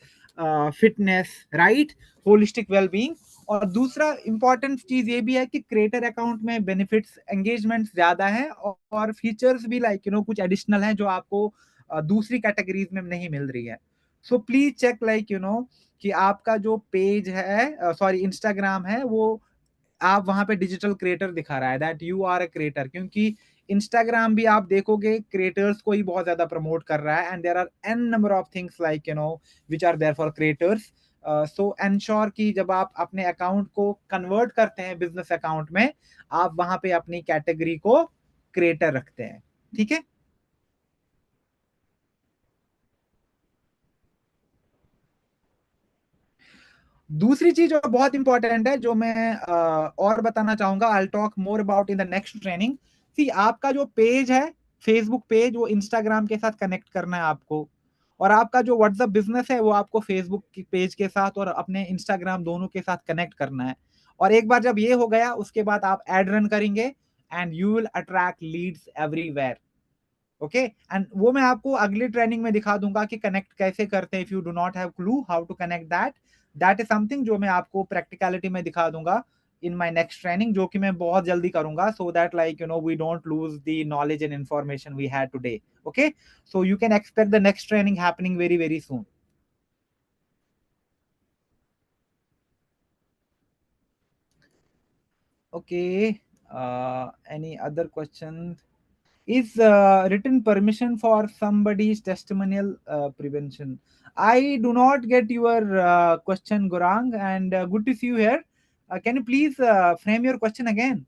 fitness, right, holistic wellbeing. और दूसरा इंपॉर्टेंट चीज ये भी है कि क्रिएटर अकाउंट में बेनिफिट्स, एंगेजमेंट ज्यादा है और फीचर्स भी लाइक कुछ एडिशनल हैं जो आपको दूसरी कैटेगरीज में नहीं मिल रही है। सो प्लीज चेक लाइक कि आपका जो पेज है, सॉरी इंस्टाग्राम है, वो आप वहां पे डिजिटल क्रिएटर दिखा रहा है, that you are a creator. क्योंकि इंस्टाग्राम भी आप देखोगे क्रिएटर्स को ही बहुत ज्यादा प्रमोट कर रहा है, and there are an number of things like which are there for creators. So ensure कि जब आप अपने अकाउंट को कन्वर्ट करते हैं बिजनेस अकाउंट में, आप वहां पे अपनी कैटेगरी को क्रिएटर रखते हैं, ठीक है। दूसरी चीज जो बहुत इंपॉर्टेंट है, जो मैं और बताना चाहूंगा, I talk more about in the next training. See, आपका जो पेज है, फेसबुक पेज, वो इंस्टाग्राम के साथ कनेक्ट करना है आपको, और आपका जो व्हाट्सएप बिजनेस है वो आपको फेसबुक की पेज के साथ और अपने इंस्टाग्राम दोनों के साथ कनेक्ट करना है। और एक बार जब ये हो गया, उसके बाद आप एड रन करेंगे and you will attract leads everywhere. Okay, and वो मैं आपको अगली ट्रेनिंग में दिखा दूंगा कि कनेक्ट कैसे करते हैं। If you do not have clue how to connect that, that is something जो मैं आपको प्रैक्टिकलिटी में दिखा दूंगा इन माय नेक्स्ट ट्रेनिंग, जो कि मैं बहुत जल्दी करूंगा, so that like we don't lose the knowledge and information we had today. Okay, so you can expect the next training happening very very soon. Okay, any other question? Is written permission for somebody's testimonial prevention? I do not get your question, Gorang, and good to see you here. Can you please frame your question again?